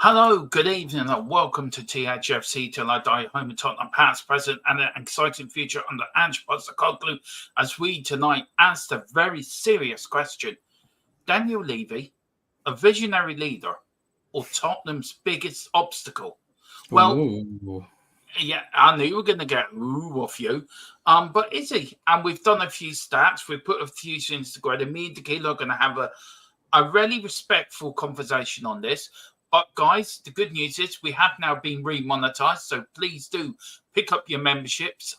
Hello, good evening, and welcome to THFC Till I Die, home of Tottenham past, present, and an exciting future under Ange Postecoglou, as we tonight ask the very serious question: Daniel Levy, a visionary leader, or Tottenham's biggest obstacle? Well, Ooh. yeah, I knew you were going to get ooh off you, but is he? And we've done a few stats, we've put a few things together. Me and Tequila are going to have a really respectful conversation on this. But guys, the good news is we have now been remonetized, so please do pick up your memberships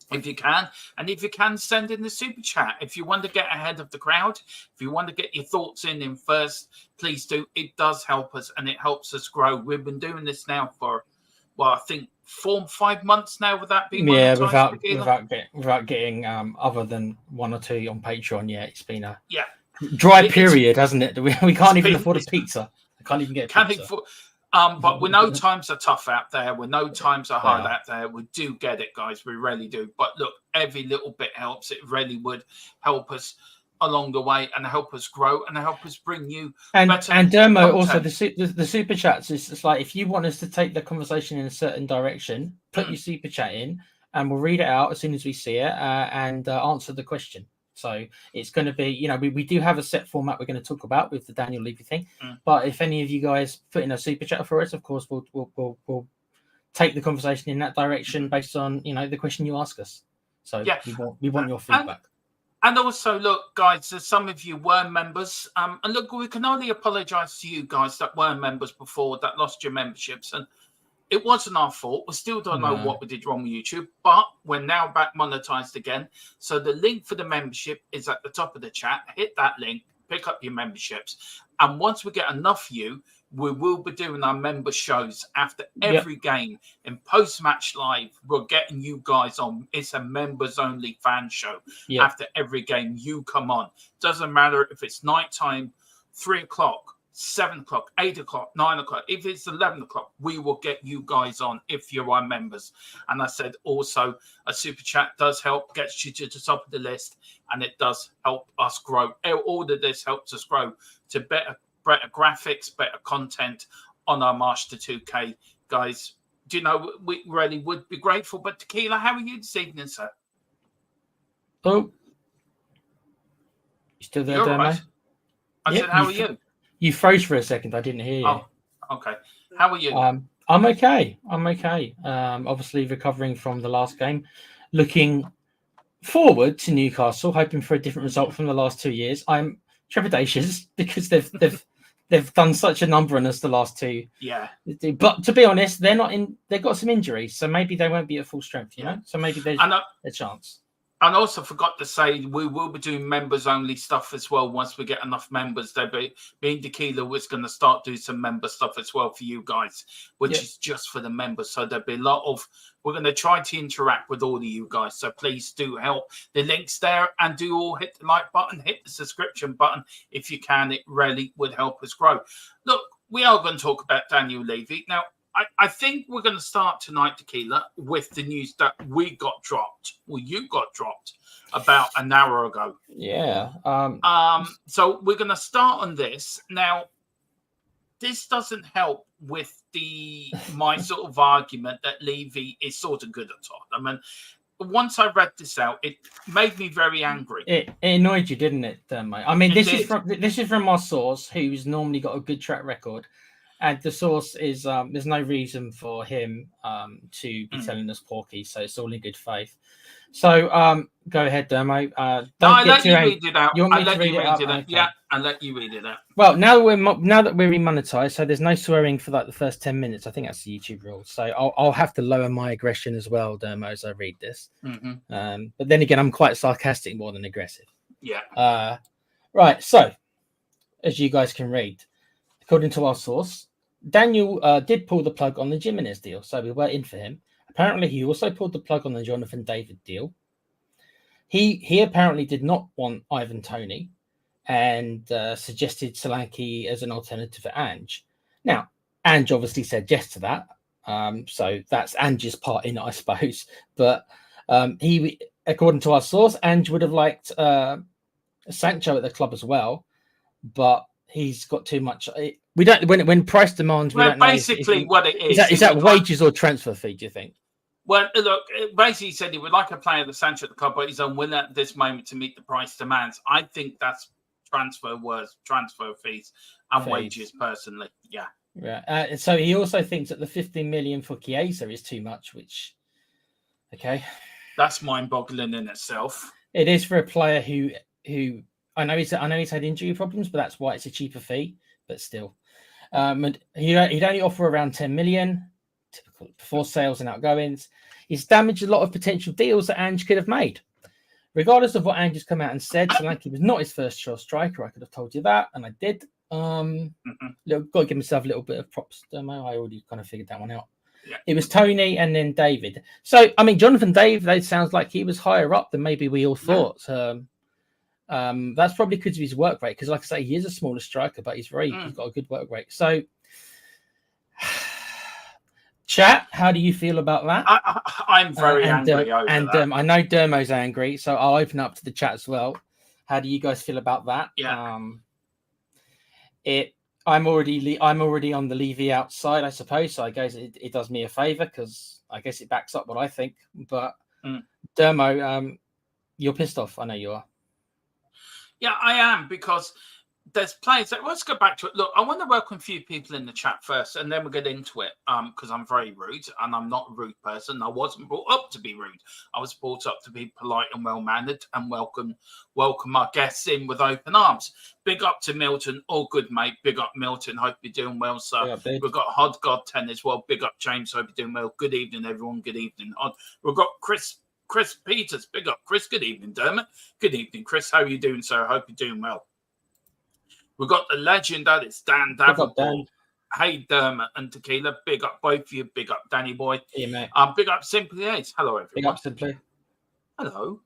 if you can. And if you can, send in the super chat. If you want to get ahead of the crowd, if you want to get your thoughts in first, please do. It does help us and it helps us grow. We've been doing this now for, well, I think 4 or 5 months now without being monetized. Without getting other than 1 or 2 on Patreon. Yeah, it's been a dry period, hasn't it? We can't even afford a pizza. I can't even get a pizza. But we know times are tough out there. We know times are hard out there. We do get it, guys. We really do. But look, every little bit helps. It really would help us along the way and help us grow and help us bring you better and Dermo, content. also the super chats is it's like, if you want us to take the conversation in a certain direction, put your super chat in and we'll read it out as soon as we see it and answer the question. So it's going to be, we do have a set format we're going to talk about with the Daniel Levy thing. But if any of you guys put in a super chat for us, of course, we'll take the conversation in that direction based on, the question you ask us. So we want your feedback. And also, look, guys, some of you were members. And look, we can only apologize to you guys that were members before, that lost your memberships. And it wasn't our fault. We still don't know what we did wrong with YouTube, but we're now back monetized again. So the link for the membership is at the top of the chat. Hit that link, pick up your memberships. And once we get enough of you, we will be doing our member shows after every game in post-match live. We're getting you guys on. It's a members-only fan show. After every game, you come on. Doesn't matter if it's nighttime, 3 o'clock, 7 o'clock, 8 o'clock, 9 o'clock. If it's 11 o'clock, we will get you guys on if you are members. And I said also a super chat does help, gets you to the top of the list, and it does help us grow. All of this helps us grow to better graphics, better content on our march to 2K. Guys, do you know, we really would be grateful. But Tequila, how are you this evening, sir? Oh, you still there, Dermo? Right. I said, how are you? You froze for a second. I didn't hear you. Oh, okay. How are you? I'm okay. Obviously recovering from the last game. Looking forward to Newcastle, hoping for a different result from the last 2 years. I'm trepidatious because they've done such a number on us the last 2. Yeah. But to be honest, they're not in. They've got some injuries, so maybe they won't be at full strength. So maybe there's a chance. And also forgot to say, we will be doing members-only stuff as well once we get enough members. Me and Tequila was going to start doing some member stuff as well for you guys, which is just for the members. So there'll be a lot of, we're going to try to interact with all of you guys. So please do help. The link's there, and do all hit the like button, hit the subscription button. If you can, it really would help us grow. Look, we are going to talk about Daniel Levy. Now, I think we're going to start tonight, Tequila, with the news that we got dropped. Well, you got dropped about an hour ago. Yeah. So we're going to start on this. Now, this doesn't help with my sort of argument that Levy is sort of good at Tottenham. And once I read this out, it made me very angry. It annoyed you, didn't it, mate? I mean, this is from our source, who's normally got a good track record. And the source is there's no reason for him to be telling us porky, so it's all in good faith. So go ahead, Dermo. I'll let you read it out. I'll let you read it out. Yeah, I'll let you read it out. Well, now that we're remonetized, so there's no swearing for like the first 10 minutes. I think that's the YouTube rule. So I'll have to lower my aggression as well, Dermo, as I read this. But then again, I'm quite sarcastic more than aggressive. Yeah. Right. So as you guys can read, according to our source, Daniel did pull the plug on the Jimenez deal, so we were in for him. Apparently, he also pulled the plug on the Jonathan David deal. He apparently did not want Ivan Toney and suggested Solanke as an alternative for Ange. Now, Ange obviously said yes to that, so that's Ange's part in it, I suppose. But he, according to our source, Ange would have liked Sancho at the club as well, but he's got too much. We don't when price demands. We Well, don't know. basically, what it Is that wages or transfer fee? Do you think? Well, look, basically he said he would like a player that's centre at the club, but he's unwilling at this moment to meet the price demands. I think that's transfer fees and wages, personally. Yeah. Yeah. So he also thinks that the 15 million for Chiesa is too much, which, okay, that's mind-boggling in itself. It is for a player who I know he's had injury problems, but that's why it's a cheaper fee. But still, and he'd only offer around 10 million, typical before sales and outgoings. He's damaged a lot of potential deals that Ange could have made. Regardless of what Ange has come out and said, Solanke was not his first choice striker. I could have told you that, and I did. Got to give myself a little bit of props. I already kind of figured that one out. Yeah. It was Tony and then David. So, I mean, Jonathan David sounds like he was higher up than maybe we all thought. That's probably because of his work rate. Because, like I say, he is a smaller striker, but he's got a good work rate. So, chat, how do you feel about that? I'm very angry over that. I know Dermo's angry, so I'll open up to the chat as well. How do you guys feel about that? Yeah. I'm already on the Levy outside, I suppose. So I guess it does me a favor because I guess it backs up what I think. But Dermo, you're pissed off. I know you are. Yeah, I am, because there's players that, let's go back to it. Look, I want to welcome a few people in the chat first, and then we'll get into it. Because I'm very rude, and I'm not a rude person. I wasn't brought up to be rude. I was brought up to be polite and well mannered, and welcome our guests in with open arms. Big up to Milton, all good, mate. Big up Milton. Hope you're doing well, sir. Yeah, we've got Hod God 10 as well. Big up James. Hope you're doing well. Good evening, everyone. Good evening, Hod. We've got Chris Peters. Big up, Chris. Good evening, Dermot. Good evening, Chris. How are you doing, sir? Hope you're doing well. We've got the legend that it's Dan Davenport. Hey, Dermot and Tequila. Big up both of you. Big up Danny Boy. Yeah, mate. Big up Simply Ace. Hello, everyone. Big up Simply. Hello.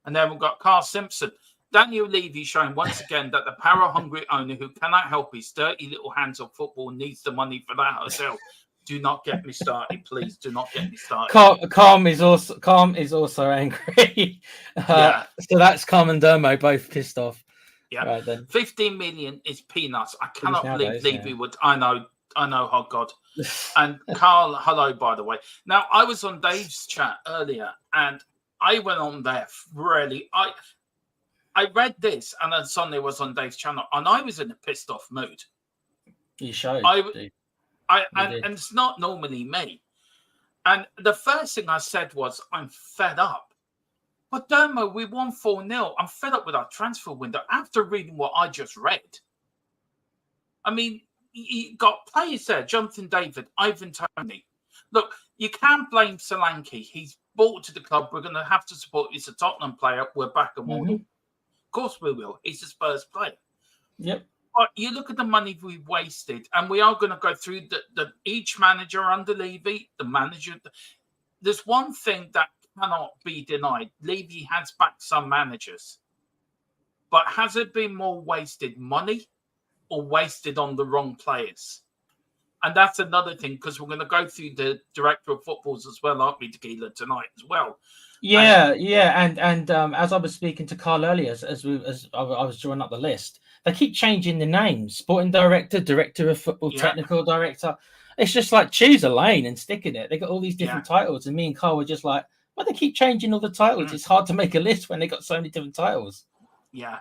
And then we've got Carl Simpson. Daniel Levy showing once again that the power-hungry owner who cannot help his dirty little hands on football needs the money for that hotel. Do not get me started, please. Do not get me started. Calm is also angry. Yeah. So that's Calm and Dermo both pissed off. Yeah. Right, then. 15 million is peanuts. I cannot believe Levy would. I know, oh God. And Carl, hello, by the way. Now, I was on Dave's chat earlier, and I went on there really. I read this, and then suddenly was on Dave's channel, and I was in a pissed off mood. You showed. And it's not normally me. And the first thing I said was, I'm fed up. But Dermo, we won 4-0. I'm fed up with our transfer window after reading what I just read. I mean, you got players there, Jonathan David, Ivan Toney. Look, you can't blame Solanke. He's bought to the club. We're going to have to support. He's a Tottenham player. We're back and more. Of course we will. He's a Spurs player. Yep. But you look at the money we've wasted, and we are going to go through each manager under Levy, the manager. There's one thing that cannot be denied. Levy has backed some managers. But has it been more wasted money or wasted on the wrong players? And that's another thing, because we're going to go through the director of footballs as well, aren't we, Tequila, tonight as well? Yeah. And as I was speaking to Carl earlier, as I was drawing up the list, they keep changing the names: sporting director, director of football, technical director. It's just like choose a lane and stick in it. They got all these different titles, and me and Carl were just like, "Well, they keep changing all the titles. It's hard to make a list when they got so many different titles." Yeah.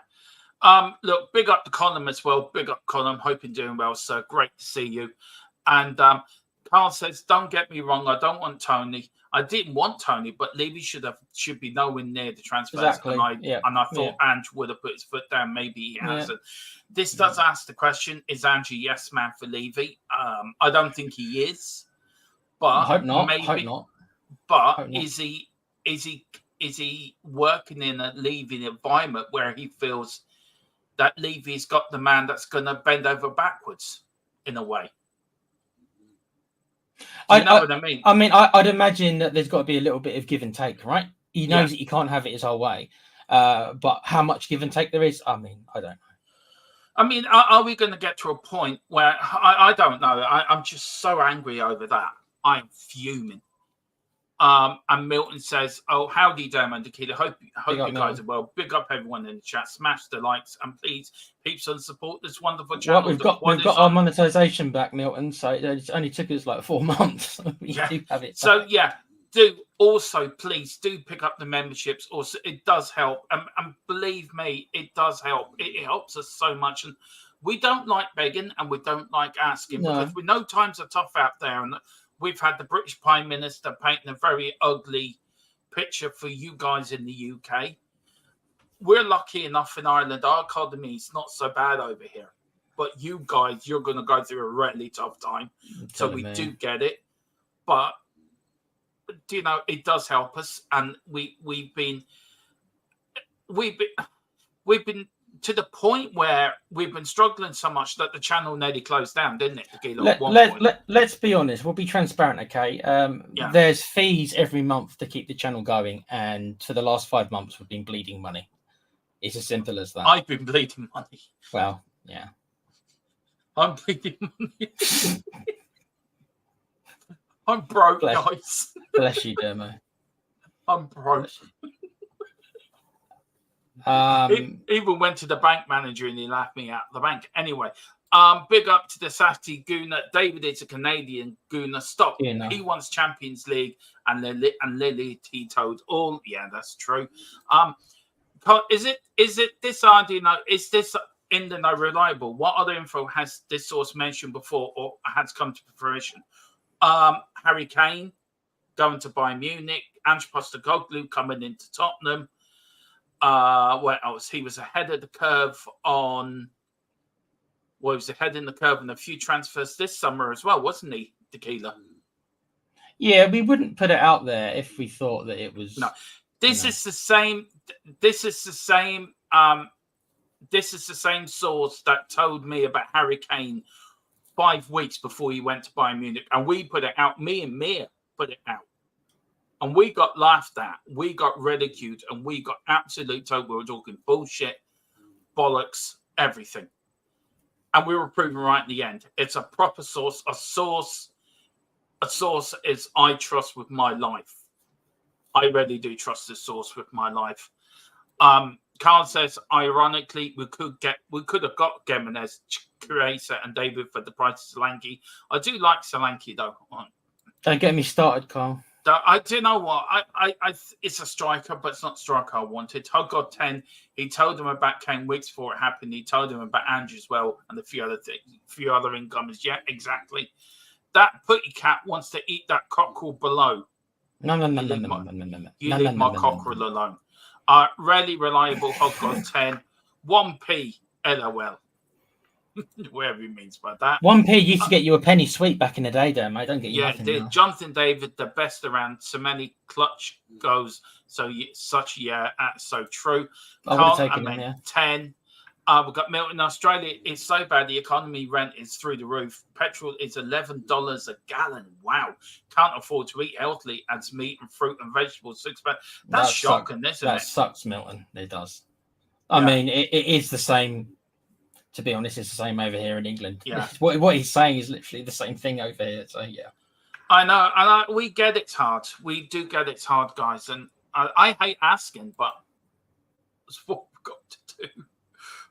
Look, big up to Colin as well. Big up, Colin. Hope you're doing well, sir. Great to see you. And Carl says, "Don't get me wrong. I don't want Tony. I didn't want Tony, but Levy should be nowhere near the transfers." Exactly. And I thought Ange would have put his foot down. Maybe he hasn't. This does ask the question: is Ange a yes man for Levy? I don't think he is. But I hope not. Maybe, hope not. But hope not. Is he working in a Levy environment where he feels that Levy's got the man that's going to bend over backwards in a way? You know what I mean? I mean, I'd imagine that there's got to be a little bit of give and take, right? He knows that he can't have it his whole way. But how much give and take there is, I mean, I don't know. I mean, are we going to get to a point where, I don't know. I'm just so angry over that. I'm fuming. And Milton says, "Oh, howdy, Damo and Tequila. Hope you guys Milton. are well. Big up everyone in the chat. Smash the likes and please, peeps, and support this wonderful Well, channel." we've got our monetization back, Milton. So it only took us like 4 months. We do have it. So yeah, do also please do pick up the memberships. Also, it does help, and believe me, it does help. It helps us so much, and we don't like begging and we don't like asking because we know times are tough out there, and we've had the British Prime Minister painting a very ugly picture for you guys in the UK. We're lucky enough in Ireland. Our economy is not so bad over here. But you guys, you're going to go through a really tough time. So we do get it. But, you know, it does help us. And we've been to the point where we've been struggling so much that the channel nearly closed down, didn't it? Let's be honest. We'll be transparent, okay? There's fees every month to keep the channel going, and for the last 5 months, we've been bleeding money. It's as simple as that. I've been bleeding money. Well, yeah. I'm bleeding money. I'm broke, guys. Bless you, Dermo. I'm broke. Even went to the bank manager and he laughed me out of the bank. Anyway, big up to the Sassy Gooner. David is a Canadian Gooner. Stop. He wants Champions League and Lily T-Toad. All that's true. Is it this idea? Is this in the no reliable? What other info has this source mentioned before or has come to fruition? Harry Kane going to Bayern Munich. Ange Postecoglou coming into Tottenham. What else? He was ahead of the curve on. Well, he was ahead in the curve on a few transfers this summer as well, wasn't he, Tequila? Yeah, we wouldn't put it out there if we thought that it was. No, this is the same. This is the same. This is the same source that told me about Harry Kane 5 weeks before he went to Bayern Munich, and we put it out. Me and Mia put it out. And we got laughed at, we got ridiculed, and we got absolute told we were talking bullshit, bollocks, everything. And we were proven right in the end. It's a proper source. A source is I trust with my life. I really do trust this source with my life. Carl says, ironically, we could have got Gimenez, Chiesa, and David for the price of Solanke. I do like Solanke though. Don't get me started, Carl. I do know what it's a striker, but it's not the striker I wanted. Hug got 10. He told them about Kane weeks before it happened. He told them about Andrew as well and a few other things, a few other incomers. Yeah, exactly. That putty cat wants to eat that cockerel below. No. You leave my cockerel alone. Really reliable. Hug got 10. 1p. LOL. Whatever he means by that. 1p used to get you a penny sweet back in the day, though, mate. Don't get you nothing. Yeah, it did. Now. Jonathan David, the best around. So many clutch goes. So that's so true. I would have taken him, yeah. 10. We've got Milton. Australia is so bad. The economy rent is through the roof. Petrol is $11 a gallon. Wow. Can't afford to eat healthily. Adds meat and fruit and vegetables. That's shocking, isn't it? That sucks, Milton. It does. I mean, it is the same. To be honest, it's the same over here in England. Yeah. What he's saying is literally the same thing over here. So, yeah. I know. And we get it's hard. We do get it's hard, guys. And I hate asking, but it's what we've got to do.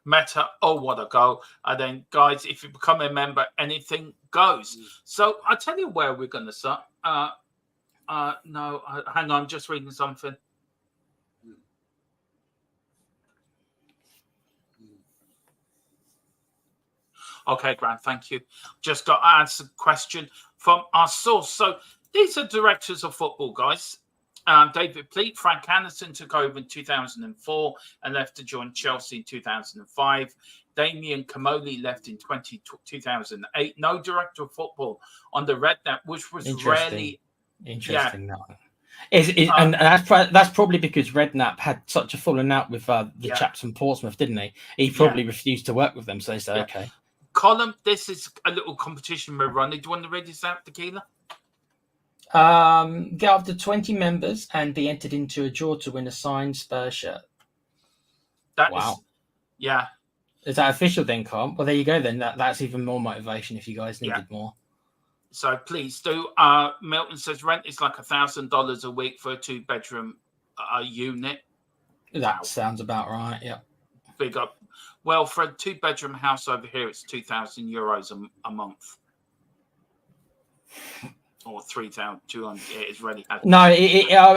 Meta, what a goal. And then, guys, if you become a member, anything goes. So I'll tell you where we're going to start. No, hang on. Just reading something. Okay, Grant, thank you. Just got to answer a question from our source. So these are directors of football, guys. David Pleat, Frank Anderson took over in 2004 and left to join Chelsea in 2005. Damien Camoli left in 2008. No director of football on the Redknapp, which was rarely... Interesting. Yeah. And that's probably because Redknapp had such a falling out with the chaps from Portsmouth, didn't he? He probably refused to work with them, so they said, okay. Column, this is a little competition we're running. Do you want to read this out, Tequila? Get up to 20 members and be entered into a draw to win a signed Spurs shirt. Wow. Is that official then, Carl? Well, there you go then. That's even more motivation if you guys needed more. So please do. Milton says rent is like $1,000 a week for a 2-bedroom unit. That sounds about right. Yeah. Big up. Well, for a 2-bedroom house over here, it's €2,000 a month. Or 3,200. It is really. No,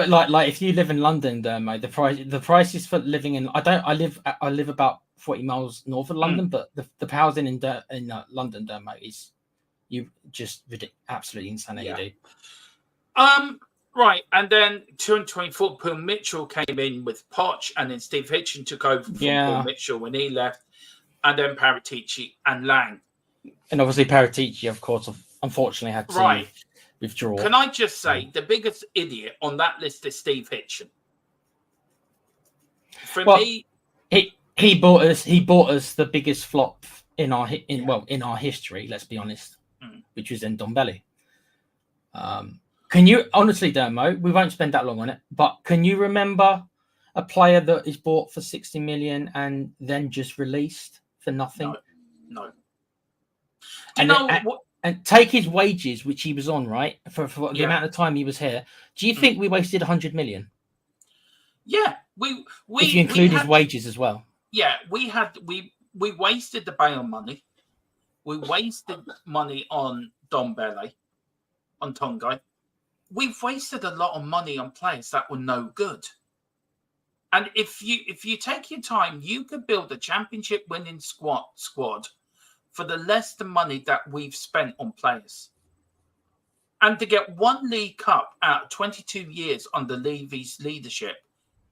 like if you live in London, mate, the prices for living in I live about 40 miles north of London, but the housing in London, mate, is you just absolutely insane. You do. Right, and then 224 Paul Mitchell came in with Poch, and then Steve Hitchen took over from Paul Mitchell when he left, and then Paratici and Lang. And obviously Paratici, of course, unfortunately had to withdraw. Can I just say the biggest idiot on that list is Steve Hitchen? For me, he bought us the biggest flop in our history. Let's be honest, which was in Ndombele. Can you honestly, Dermo? We won't spend that long on it, but can you remember a player that is bought for 60 million and then just released for nothing? No. And take his wages, which he was on, right, for the amount of time he was here. Do you think we wasted 100 million? Yeah, if you include his wages as well. Yeah, we wasted the Bale money. We wasted money on Ndombele, on Tongai. We've wasted a lot of money on players that were no good. And if you take your time, you could build a championship winning squad for the less the money that we've spent on players. And to get 1 League Cup out of 22 years under Levy's leadership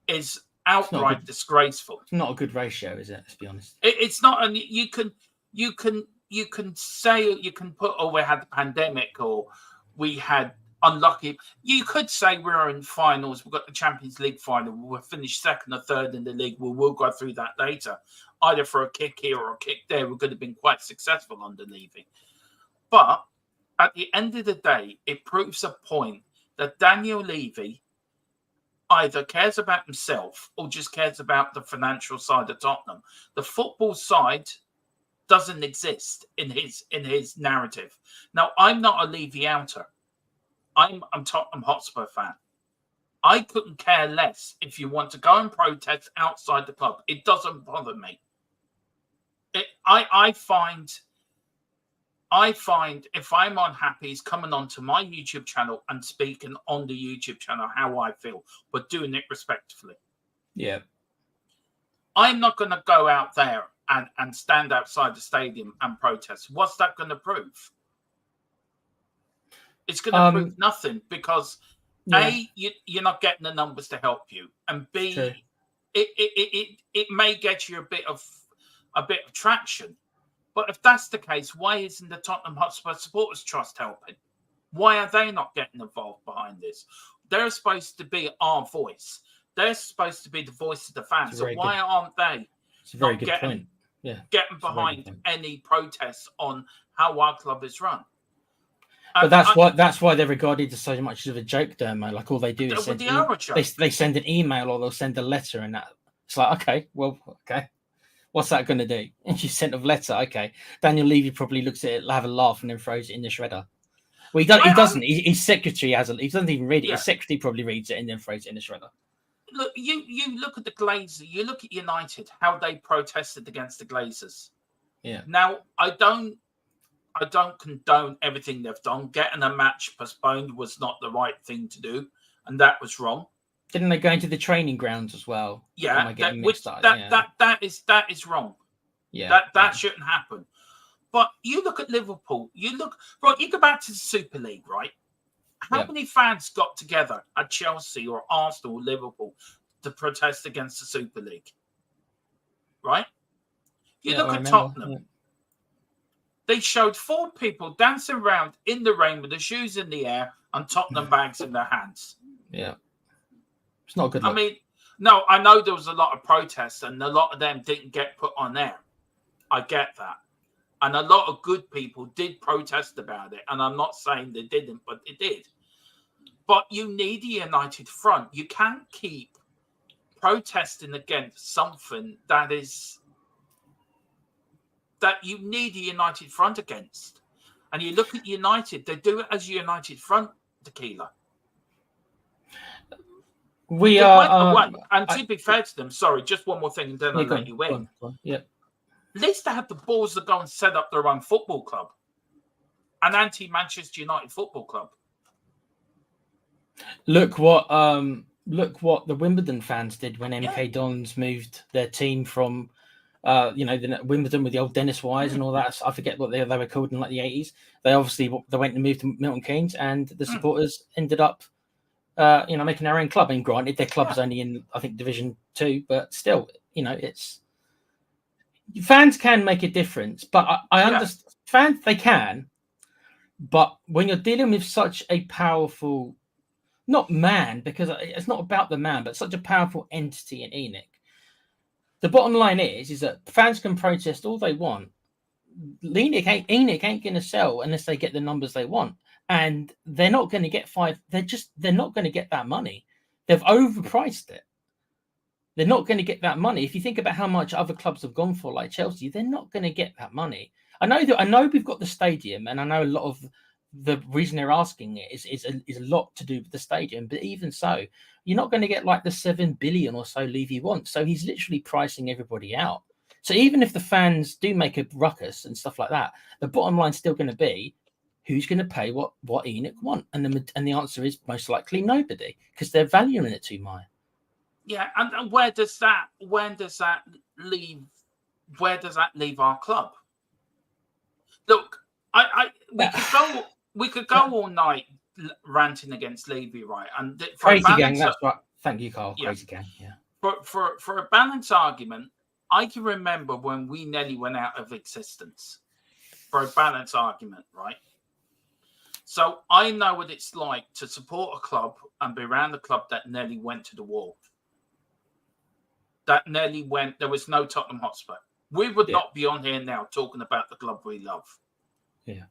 is outright disgraceful. It's not a good ratio, is it? Let's be honest. It's not. And you can say, you can put, oh, we had the pandemic or we had unlucky. You could say we're in finals. We've got the Champions League final. We'll finish second or third in the league. We'll go through that later. Either for a kick here or a kick there, we're going to have been quite successful under Levy. But at the end of the day, it proves a point that Daniel Levy either cares about himself or just cares about the financial side of Tottenham. The football side doesn't exist in his narrative. Now, I'm not a Levy outer. I'm Tottenham Hotspur fan. I couldn't care less if you want to go and protest outside the club. It doesn't bother me. I find if I'm unhappy, he's coming onto my YouTube channel and speaking on the YouTube channel how I feel, but doing it respectfully. Yeah. I'm not going to go out there and stand outside the stadium and protest. What's that going to prove? It's going to prove nothing because A, you're not getting the numbers to help you, and B, it may get you a bit of traction. But if that's the case, why isn't the Tottenham Hotspur Supporters Trust helping? Why are they not getting involved behind this? They're supposed to be our voice. They're supposed to be the voice of the fans. So why aren't they getting behind any protests on how our club is run? But that's why they're regarded as so much of a joke, Dermo. Like all they do is they send an email or they'll send a letter, and that it's like, okay, what's that going to do? And she sent a letter. Okay, Daniel Levy probably looks at it, have a laugh, and then throws it in the shredder. Well, he doesn't. His secretary hasn't. He doesn't even read it. His secretary probably reads it and then throws it in the shredder. Look, you look at the Glazers. You look at United, how they protested against the Glazers. Yeah. Now, I don't condone everything they've done. Getting a match postponed was not the right thing to do, and that was wrong. Didn't they go into the training grounds as well? Yeah, that is wrong. Yeah, that shouldn't happen. But you look at Liverpool. You go back to the Super League, right? How many fans got together at Chelsea or Arsenal or Liverpool to protest against the Super League? Right? You look at Tottenham. Yeah. They showed 4 people dancing around in the rain with their shoes in the air and Tottenham bags in their hands. Yeah. It's not good look. I mean, no, I know there was a lot of protests and a lot of them didn't get put on air. I get that. And a lot of good people did protest about it. And I'm not saying they didn't, but they did. But you need a united front. You can't keep protesting against something that you need a united front against. And you look at United, they do it as a United front, Tequila. We are. And to be fair to them, sorry, just one more thing, and then I'll let you in. Go on. Yeah. At least they have the balls to go and set up their own football club, an anti-Manchester United football club. Look what the Wimbledon fans did when MK Dons moved their team from, the Wimbledon with the old Dennis Wise and all that. I forget what they were called in like the 80s. They went and moved to Milton Keynes, and the supporters ended up, making their own club. And granted, their club is only in, I think, Division 2, but still, it's fans can make a difference. But I understand fans, they can, but when you're dealing with such a powerful, not man, because it's not about the man, but such a powerful entity in ENIC. The bottom line is that fans can protest all they want. ENIC ain't going to sell unless they get the numbers they want, and they're not going to get they're not going to get that money. They've overpriced it. They're not going to get that money. If you think about how much other clubs have gone for, like Chelsea, they're not going to get that money. I know we've got the stadium, and I know a lot of the reason they're asking it is a lot to do with the stadium. But even so, you're not going to get like the 7 billion or so Levy wants. So he's literally pricing everybody out. So even if the fans do make a ruckus and stuff like that, the bottom line's still going to be who's going to pay what ENIC want, and the answer is most likely nobody, because they're valuing it too high. Yeah, and where does that leave our club? Look, we could go all night ranting against Levy, right? And Crazy gang, that's right. Thank you, Carl. Yeah. Crazy gang, yeah. But for a balanced argument, I can remember when we nearly went out of existence. For a balanced argument, right? So I know what it's like to support a club and be around the club that nearly went to the wall. That nearly went. There was no Tottenham Hotspur. We would not be on here now talking about the club we love. Yeah.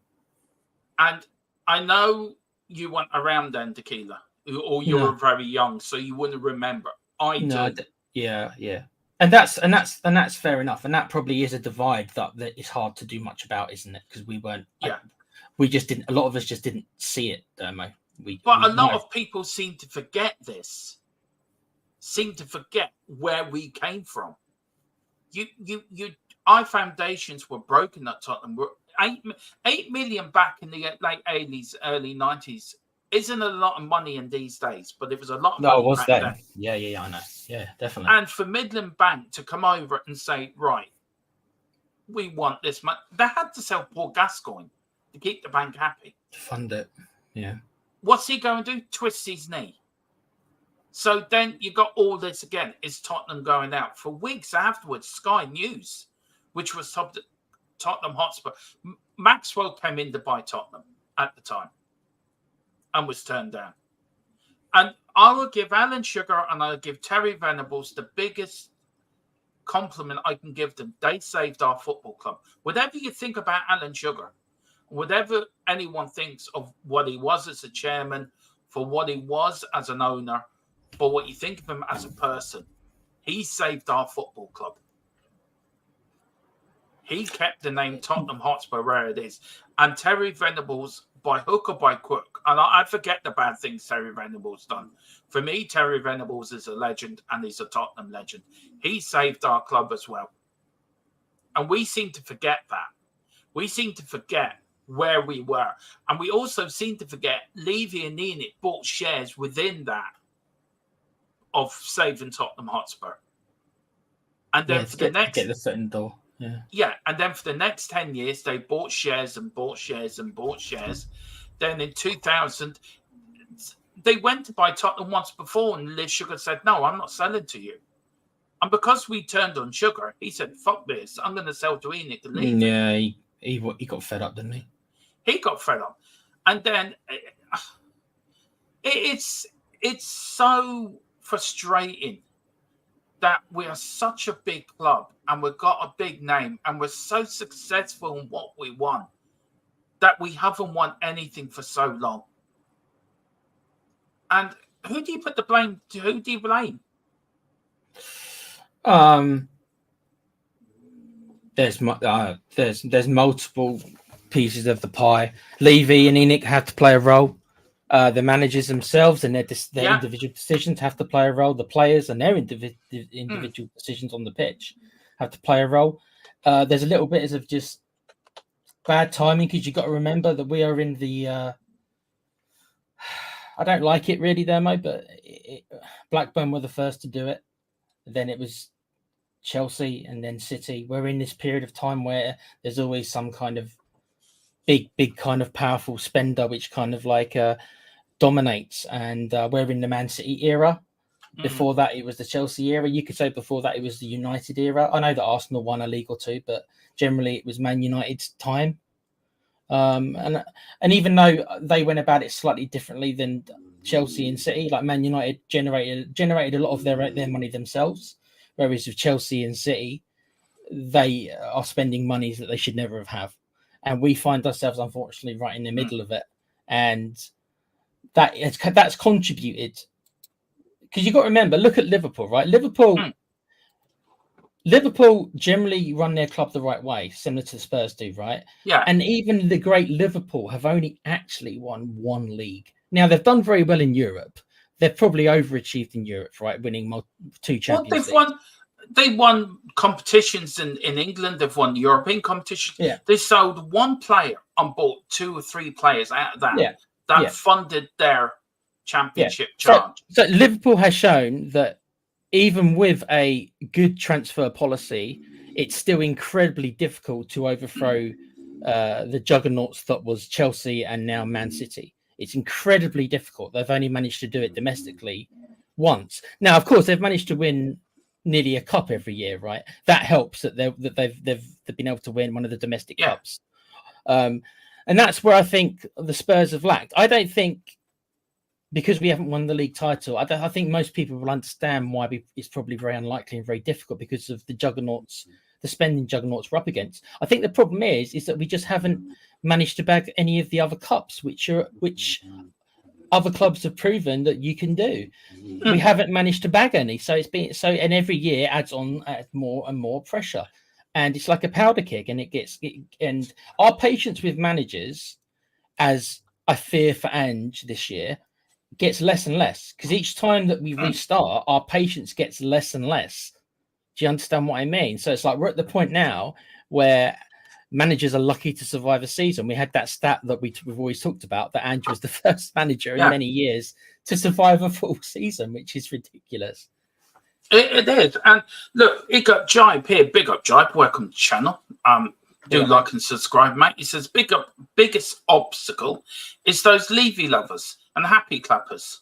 And I know you weren't around then, Tequila, or you were very young, so you wouldn't remember. I do. Yeah. And that's fair enough. And that probably is a divide that is hard to do much about, isn't it? Because we weren't. Yeah. We just didn't. A lot of us just didn't see it, Dermo. But a lot of people seem to forget this. Seem to forget where we came from. Our foundations were broken at Tottenham. We're 8 million back in the late 80s, early 90s isn't a lot of money in these days, but it was a lot of money. No, it was then. Yeah, I know. Yeah, definitely. And for Midland Bank to come over and say, right, we want this money, they had to sell Paul Gascoigne to keep the bank happy. To fund it, yeah. What's he going to do? Twist his knee. So then you got all this again. Is Tottenham going out? For weeks afterwards, Sky News, which was Tottenham Hotspur, Maxwell came in to buy Tottenham at the time and was turned down. And I will give Alan Sugar and I'll give Terry Venables the biggest compliment I can give them. They saved our football club. Whatever you think about Alan Sugar, whatever anyone thinks of what he was as a chairman, for what he was as an owner, for what you think of him as a person, he saved our football club. He kept the name Tottenham Hotspur where it is. And Terry Venables, by hook or by crook, and I forget the bad things Terry Venables done. For me, Terry Venables is a legend and he's a Tottenham legend. He saved our club as well. And we seem to forget that. We seem to forget where we were. And we also seem to forget Levy and ENIC bought shares within that of saving Tottenham Hotspur. And then for the next... Get the foot in the door. Yeah, and then for the next 10 years, they bought shares and bought shares and bought shares. Then in 2000, they went to buy Tottenham once before, and Liz Sugar said, no, I'm not selling to you. And because we turned on Sugar, he said, fuck this, I'm going to sell to ENIC and leave. Yeah, he got fed up, didn't he? He got fed up. And then it's so frustrating that we are such a big club and we've got a big name and we're so successful in what we want that we haven't won anything for so long. And who do you put the blame to? Who do you blame? There's multiple pieces of the pie. Levy and Enoch have to play a role. The managers themselves and their individual decisions have to play a role. The players and their individual decisions on the pitch have to play a role. There's a little bit of just bad timing because you've got to remember that we are in the. I don't like it really, Demo, but Blackburn were the first to do it. Then it was Chelsea and then City. We're in this period of time where there's always some kind of big kind of powerful spender, which kind of like dominates. And we're in the Man City era. Before that, it was the Chelsea era. You could say before that, it was the United era. I know that Arsenal won a league or two, but generally it was Man United's time. And even though they went about it slightly differently than Chelsea and City, like Man United generated a lot of their money themselves, whereas with Chelsea and City, they are spending monies that they should never have. And we find ourselves, unfortunately, right in the middle of it. And that's contributed. Because you've got to remember, look at Liverpool, right? Liverpool generally run their club the right way, similar to the Spurs do, right? Yeah. And even the great Liverpool have only actually won one league. Now, they've done very well in Europe. They've probably overachieved in Europe, right? Winning 2 Champions Leagues. They won competitions in England. They've won European competitions. Yeah. They sold one player and bought 2 or 3 players out of that. Funded their championship charge. So Liverpool has shown that even with a good transfer policy, it's still incredibly difficult to overthrow the juggernauts that was Chelsea and now Man City. It's incredibly difficult. They've only managed to do it domestically once. Now, of course, they've managed to win nearly a cup every year, right? That helps that they've been able to win one of the domestic cups. And that's where I think the Spurs have lacked. I don't think, because we haven't won the league title, I think most people will understand why it's probably very unlikely and very difficult because of the juggernauts, the spending juggernauts we're up against. I think the problem is that we just haven't managed to bag any of the other cups, which other clubs have proven that you can do. We haven't managed to bag any, so and every year adds more and more pressure, and it's like a powder keg, and our patience with managers, as I fear for Ange this year, gets less and less, because each time that we restart, our patience gets less and less. Do you understand what I mean? So it's like we're at the point now where managers are lucky to survive a season. We had that stat that we've always talked about, that Ange was the first manager in many years to survive a full season, which is ridiculous. It is. And look, it got Jibe here. Big up, Jibe. Welcome to the channel. Do like and subscribe, mate. He says, biggest obstacle is those Levy lovers and happy clappers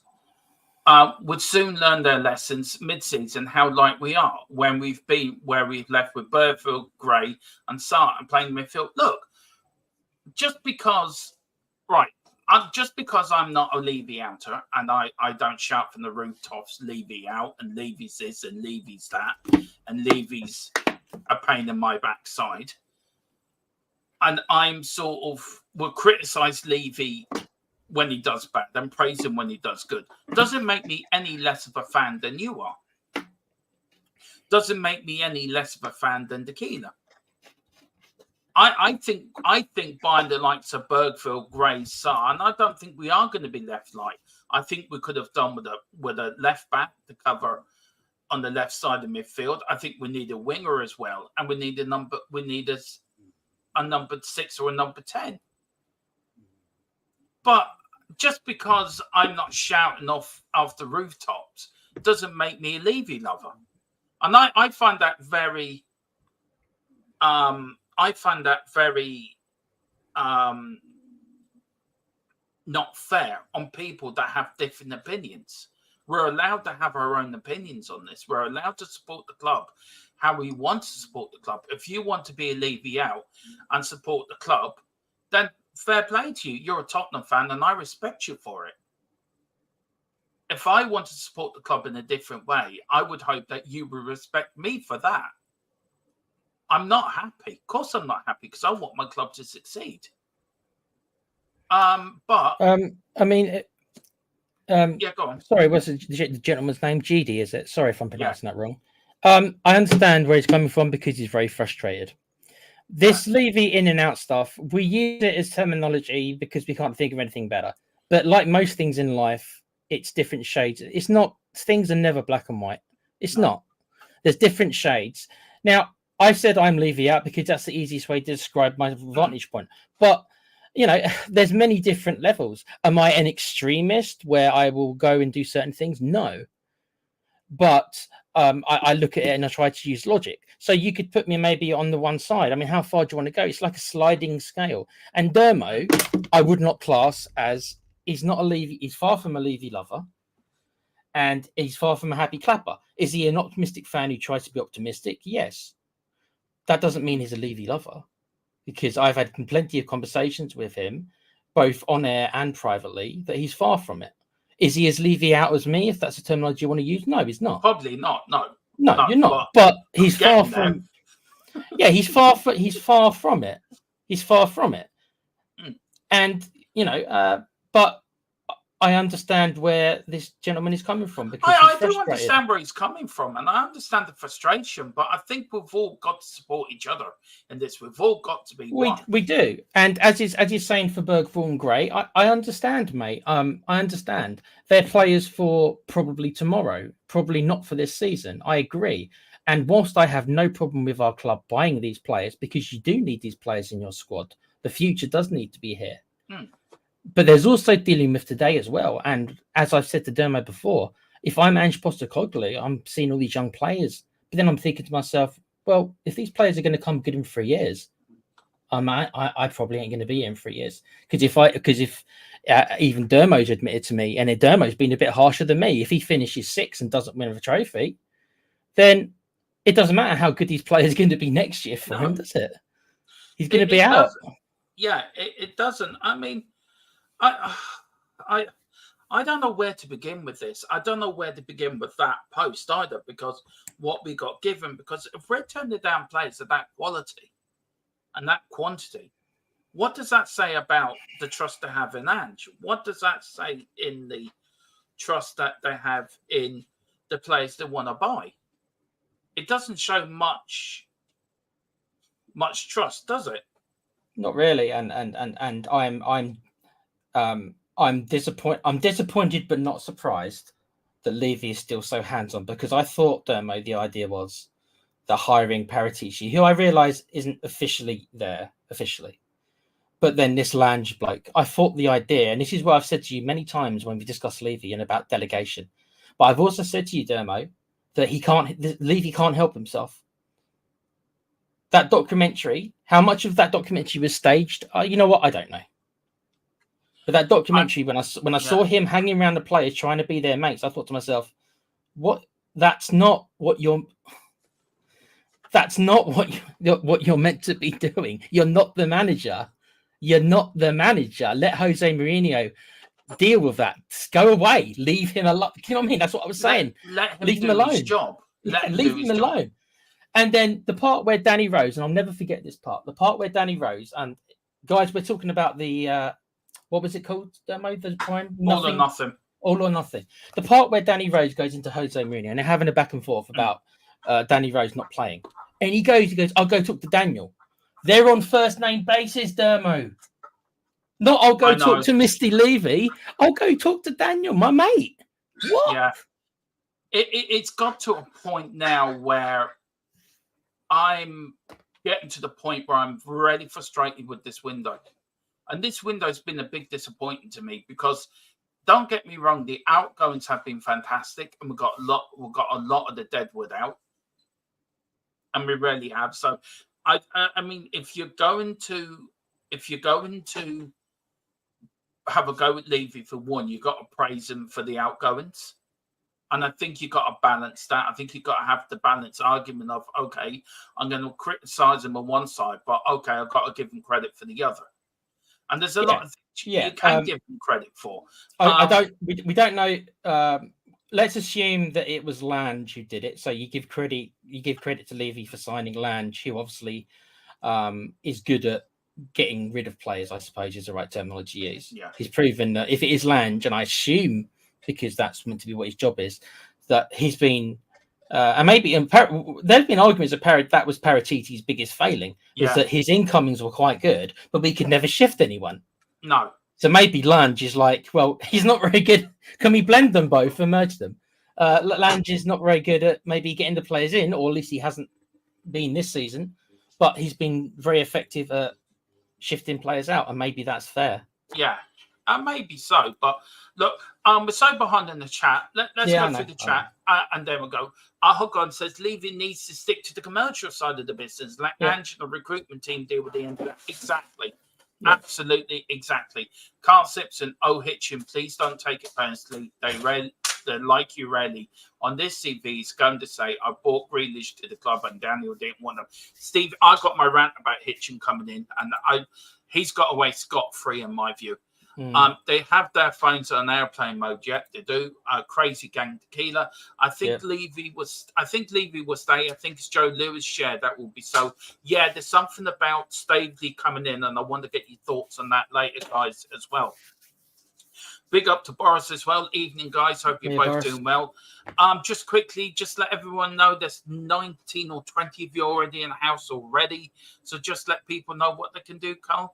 would soon learn their lessons mid-season how like we are when we've been where we've left with Burfield, Gray and Sarr and playing midfield. Look, just because I'm not a Levy outer and I don't shout from the rooftops Levy out and Levy's this and Levy's that and Levy's a pain in my backside, and I'm sort of will criticise Levy when he does bad, then praise him when he does good. Doesn't make me any less of a fan than you are. Doesn't make me any less of a fan than Tequila. I think buying the likes of Bergfield, Gray, Sarr, and I don't think we are going to be left light. I think we could have done with a left back to cover on the left side of midfield. I think we need a winger as well, and we need a number 6 or a number 10. But just because I'm not shouting off the rooftops doesn't make me a Levy lover. And I find that very not fair on people that have different opinions. We're allowed to have our own opinions on this. We're allowed to support the club how we want to support the club. If you want to be a Levy out and support the club, then fair play to you. You're a Tottenham fan and I respect you for it. If I want to support the club in a different way, I would hope that you would respect me for that. I'm not happy. Of course I'm not happy because I want my club to succeed. Yeah, go on. Sorry, what's the gentleman's name? GD, is it? Sorry if I'm pronouncing that wrong. I understand where he's coming from because he's very frustrated. This Levy in and out stuff, we use it as terminology because we can't think of anything better. But like most things in life, it's different shades. It's not, things are never black and white. It's not. There's different shades. Now, I said I'm Levy out because that's the easiest way to describe my vantage point. But, you know, there's many different levels. Am I an extremist where I will go and do certain things? No. But I look at it and I try to use logic. So you could put me maybe on the one side. I mean, how far do you want to go? It's like a sliding scale. And Dermo, I would not class as, he's not a Levy. He's far from a Levy lover. And he's far from a happy clapper. Is he an optimistic fan who tries to be optimistic? Yes. That doesn't mean he's a Levy lover, because I've had plenty of conversations with him, both on air and privately, that he's far from it. Is he as Levy out as me, if that's the terminology you want to use? No, he's not. Probably not. No, you're not. But he's far from. Yeah, he's far from it. He's far from it. And you know, but I understand where this gentleman is coming from, because I do understand where he's coming from, and I understand the frustration. But I think we've all got to support each other in this. We've all got to be one. We do, and as you're saying for Bergvall and Gray, I understand, mate. I understand they're players for probably tomorrow, probably not for this season. I agree. And whilst I have no problem with our club buying these players, because you do need these players in your squad, the future does need to be here. But there's also dealing with today as well. And as I've said to Dermo before, if I'm Ange Postecoglou, I'm seeing all these young players. But then I'm thinking to myself, well, if these players are going to come good in 3 years, I probably ain't going to be here in 3 years. Because if even Dermo's admitted to me, and Dermo's been a bit harsher than me, if he finishes 6th and doesn't win a trophy, then it doesn't matter how good these players are going to be next year for him, does it? He's going to be out. Yeah, it doesn't. I mean, I don't know where to begin with this. I don't know where to begin with that post either, because what we got given, because if we're turning down players of that quality and that quantity, what does that say about the trust they have in Ange? What does that say in the trust that they have in the players they want to buy? It doesn't show much trust, does it? Not really. And I'm disappointed. I'm disappointed, but not surprised that Levy is still so hands-on, because I thought, Dermo, the idea was the hiring Paratici, who I realise isn't officially there. But then this Lange bloke, I thought the idea, and this is what I've said to you many times when we discuss Levy and about delegation. But I've also said to you, Dermo, that Levy can't help himself. That documentary, how much of that documentary was staged? You know what? I don't know. But that documentary, when I saw him hanging around the players trying to be their mates, I thought to myself, what? That's not what you're meant to be doing. You're not the manager. Let Jose Mourinho deal with that. Go away. Leave him alone. You know what I mean? That's what I was saying. Leave him alone. His job. Leave him alone. And then the part where Danny Rose, and I'll never forget this part, the part where Danny Rose, and guys, we're talking about the, what was it called, Dermo? The prime? All or Nothing. All or Nothing. The part where Danny Rose goes into Jose Mourinho, and they're having a back and forth about Danny Rose not playing. And he goes, I'll go talk to Daniel. They're on first name basis, Dermo. Not I'll go talk to Misty Levy. I'll go talk to Daniel, my mate. What? Yeah. It's got to a point now where I'm getting to the point where I'm really frustrated with this window. And this window has been a big disappointment to me, because don't get me wrong, the outgoings have been fantastic, and we've got a lot of the deadwood out. And we really have. So I mean, if you're going to have a go at Levy, for one, you've got to praise him for the outgoings. And I think you've got to balance that. I think you've got to have the balanced argument of, okay, I'm going to criticize him on one side, but okay, I've got to give him credit for the other. And there's a lot of things you can give him credit for. We don't know. Let's assume that it was Lange who did it. So you give credit to Levy for signing Lange, who obviously is good at getting rid of players, I suppose is the right terminology to use. Yeah. He's proven that if it is Lange, and I assume, because that's meant to be what his job is, that he's been And maybe there've been arguments that was Paratiti's biggest failing, was that his incomings were quite good, but we could never shift anyone. No. So maybe Lange is like, well, he's not very good. Can we blend them both and merge them? Lange is not very good at maybe getting the players in, or at least he hasn't been this season, but he's been very effective at shifting players out, and maybe that's fair. Yeah, maybe so. But look, we're so behind in the chat. Let's go through the chat, and then we'll go. Hogon says Levy needs to stick to the commercial side of the business. Let Ange and the recruitment team deal with the end of that. Exactly. Yeah. Absolutely, exactly. Carl Simpson, Hitchin, please don't take it personally. They like you rarely. On this CV, he's going to say, I bought Grealish to the club and Daniel didn't want him. Steve, I got my rant about Hitchin coming in, and he's got away scot-free in my view. They have their phones on airplane mode. Yep, they do. Crazy gang tequila. I think Levy will stay. I think it's Joe Lewis shared that will be so. Yeah, there's something about Stavely coming in, and I want to get your thoughts on that later, guys, as well. Big up to Boris as well. Evening, guys. Hope you're both doing well. Just quickly, just let everyone know there's 19 or 20 of you already in the house already. So just let people know what they can do, Carl.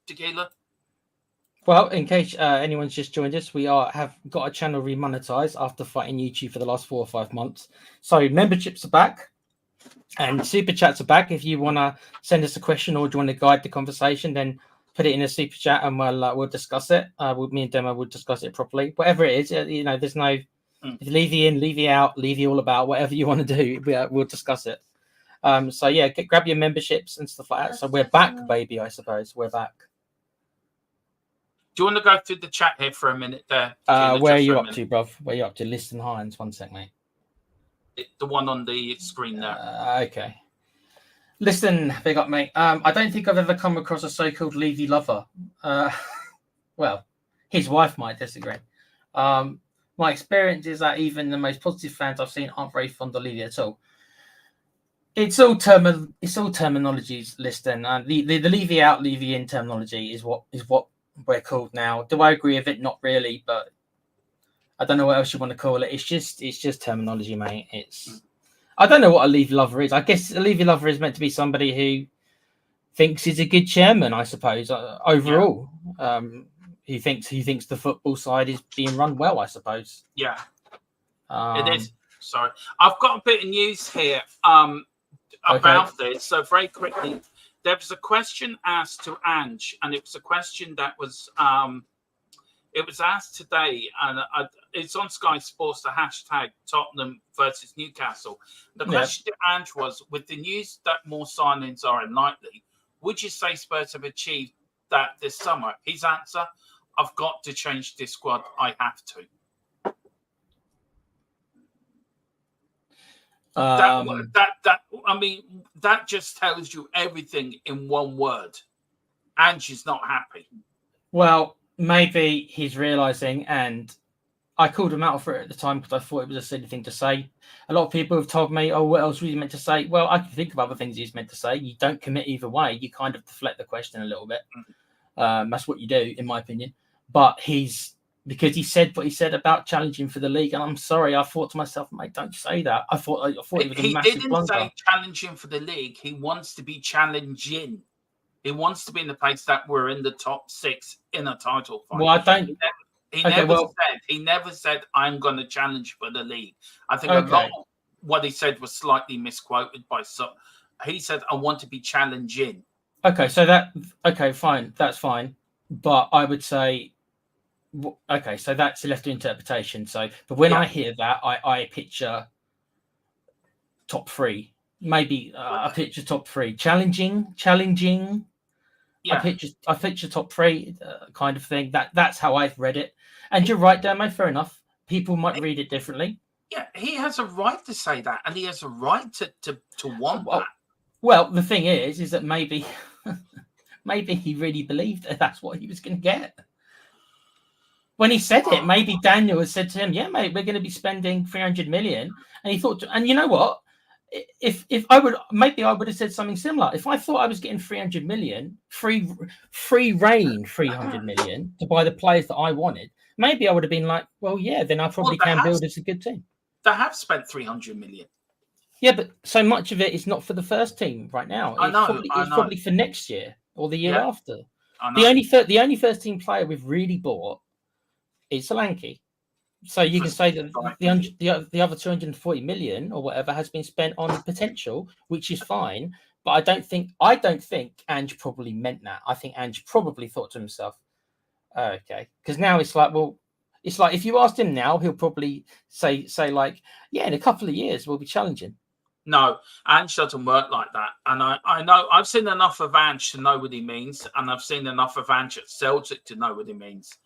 Tequila. Well, in case anyone's just joined us, we have got a channel remonetized after fighting YouTube for the last 4 or 5 months. So memberships are back and super chats are back. If you want to send us a question or do you want to guide the conversation, then put it in a super chat and we'll discuss it. Me and Demo will discuss it properly. Whatever it is, there's no Levy in, Levy out, Levy all about. Whatever you want to do, we'll discuss it. So yeah, grab your memberships and stuff like that. So we're back, baby. I suppose we're back. Do you want to go through the chat here for a minute there? Where are you up to, bruv? Where are you up to? Liston Hines. 1 sec, mate. The one on the screen there. Okay. Listen, big up, mate. I don't think I've ever come across a so-called Levy lover. Well, his wife might disagree. My experience is that even the most positive fans I've seen aren't very fond of Levy at all. It's all terminologies, Liston. The Levy out, Levy in terminology is what we're called now. Do I agree with it? Not really, but I don't know what else you want to call it. It's just terminology, mate. I don't know what a Levy lover is. I guess a Levy lover is meant to be somebody who thinks he's a good chairman, I suppose, overall. Who thinks the football side is being run well, I suppose. Yeah. It is. Sorry. I've got a bit of news here about this. So very quickly, there was a question asked to Ange, and it was a question that was it was asked today, and it's on Sky Sports, the hashtag Tottenham versus Newcastle. The question to Ange was, with the news that more signings are unlikely, would you say Spurs have achieved that this summer? His answer, I've got to change this squad. I have to. That just tells you everything in one word. Ange's not happy. Well, maybe he's realizing, and I called him out for it at the time because I thought it was a silly thing to say. A lot of people have told me, oh, what else was he meant to say? Well, I can think of other things he's meant to say. You don't commit either way. You kind of deflect the question a little bit. That's what you do, in my opinion. But because he said what he said about challenging for the league, and I'm sorry, I thought to myself, mate, don't say that. I thought it was a massive blunder. He didn't say challenging for the league. He wants to be challenging. He wants to be in the place that we're in the top 6 in a title fight. Well, I don't. He never said I'm going to challenge for the league. I think a lot of what he said was slightly misquoted by some. He said I want to be challenging. Fine, that's fine. But I would say, okay, so that's left to interpretation. So, but when I hear that, I picture top 3. Maybe I picture top 3 challenging. Yeah. I picture top 3 kind of thing. That's how I've read it. And you're right, Damo. Fair enough. People might read it differently. Yeah, he has a right to say that, and he has a right to want that. Well, the thing is that maybe he really believed that's what he was going to get. When he said it, maybe Daniel has said to him, "Yeah, mate, we're going to be spending 300 million," and he thought, and you know what? If I would have said something similar. If I thought I was getting 300 million, free reign 300 million to buy the players that I wanted, maybe I would have been like, well, yeah, then I probably can build us a good team. They have spent 300 million. Yeah, but so much of it is not for the first team right now. I know. It's probably for next year or the year after. I know. The only first team player we've really bought is Solanke. So you can say that the other 240 million or whatever has been spent on potential, which is fine. But I don't think Ange probably meant that. I think Ange probably thought to himself, oh, okay, because now it's like, well, it's like if you asked him now, he'll probably say like, yeah, in a couple of years we'll be challenging. No, Ange doesn't work like that. And I know I've seen enough of Ange to know what he means, and I've seen enough of Ange at Celtic to know what he means.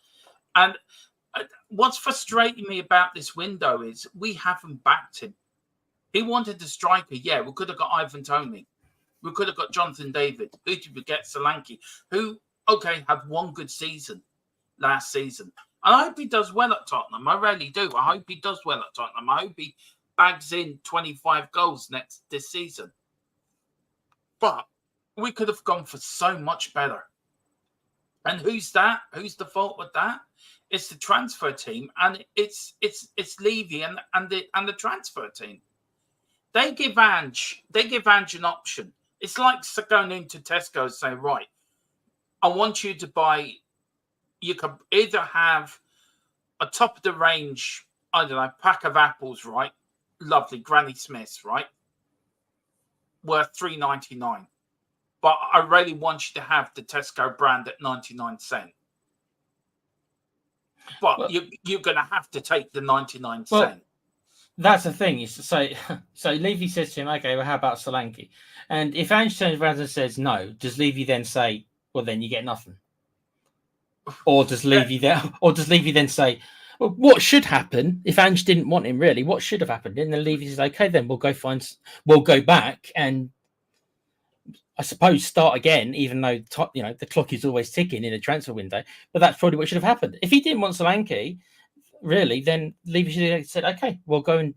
And what's frustrating me about this window is we haven't backed him. He wanted a striker. Yeah, we could have got Ivan Toney. We could have got Jonathan David. Who did we get? Solanke, who, okay, had one good season last season. And I hope he does well at Tottenham. I really do. I hope he does well at Tottenham. I hope he bags in 25 goals this season. But we could have gone for so much better. And who's that? Who's the fault with that? It's the transfer team, and it's Levy and the transfer team. They give Ange an option. It's like going into Tesco and saying, right, I want you to buy. You could either have a top of the range, I don't know, pack of apples, right? Lovely Granny Smiths, right? Worth $3.99. But I really want you to have the Tesco brand at 99¢. But you're going to have to take the 99¢. Well, that's the thing. So Levy says to him, okay, well, how about Solanke? And if Ange turns around and says no, does Levy then say, well, then you get nothing? Or does Levy then say, well, what should happen if Ange didn't want him really? What should have happened? And then Levy says, okay, then we'll go back and I suppose start again, even though the clock is always ticking in a transfer window. But that's probably what should have happened. If he didn't want Solanke, really, then Levy should have said, okay, we'll try and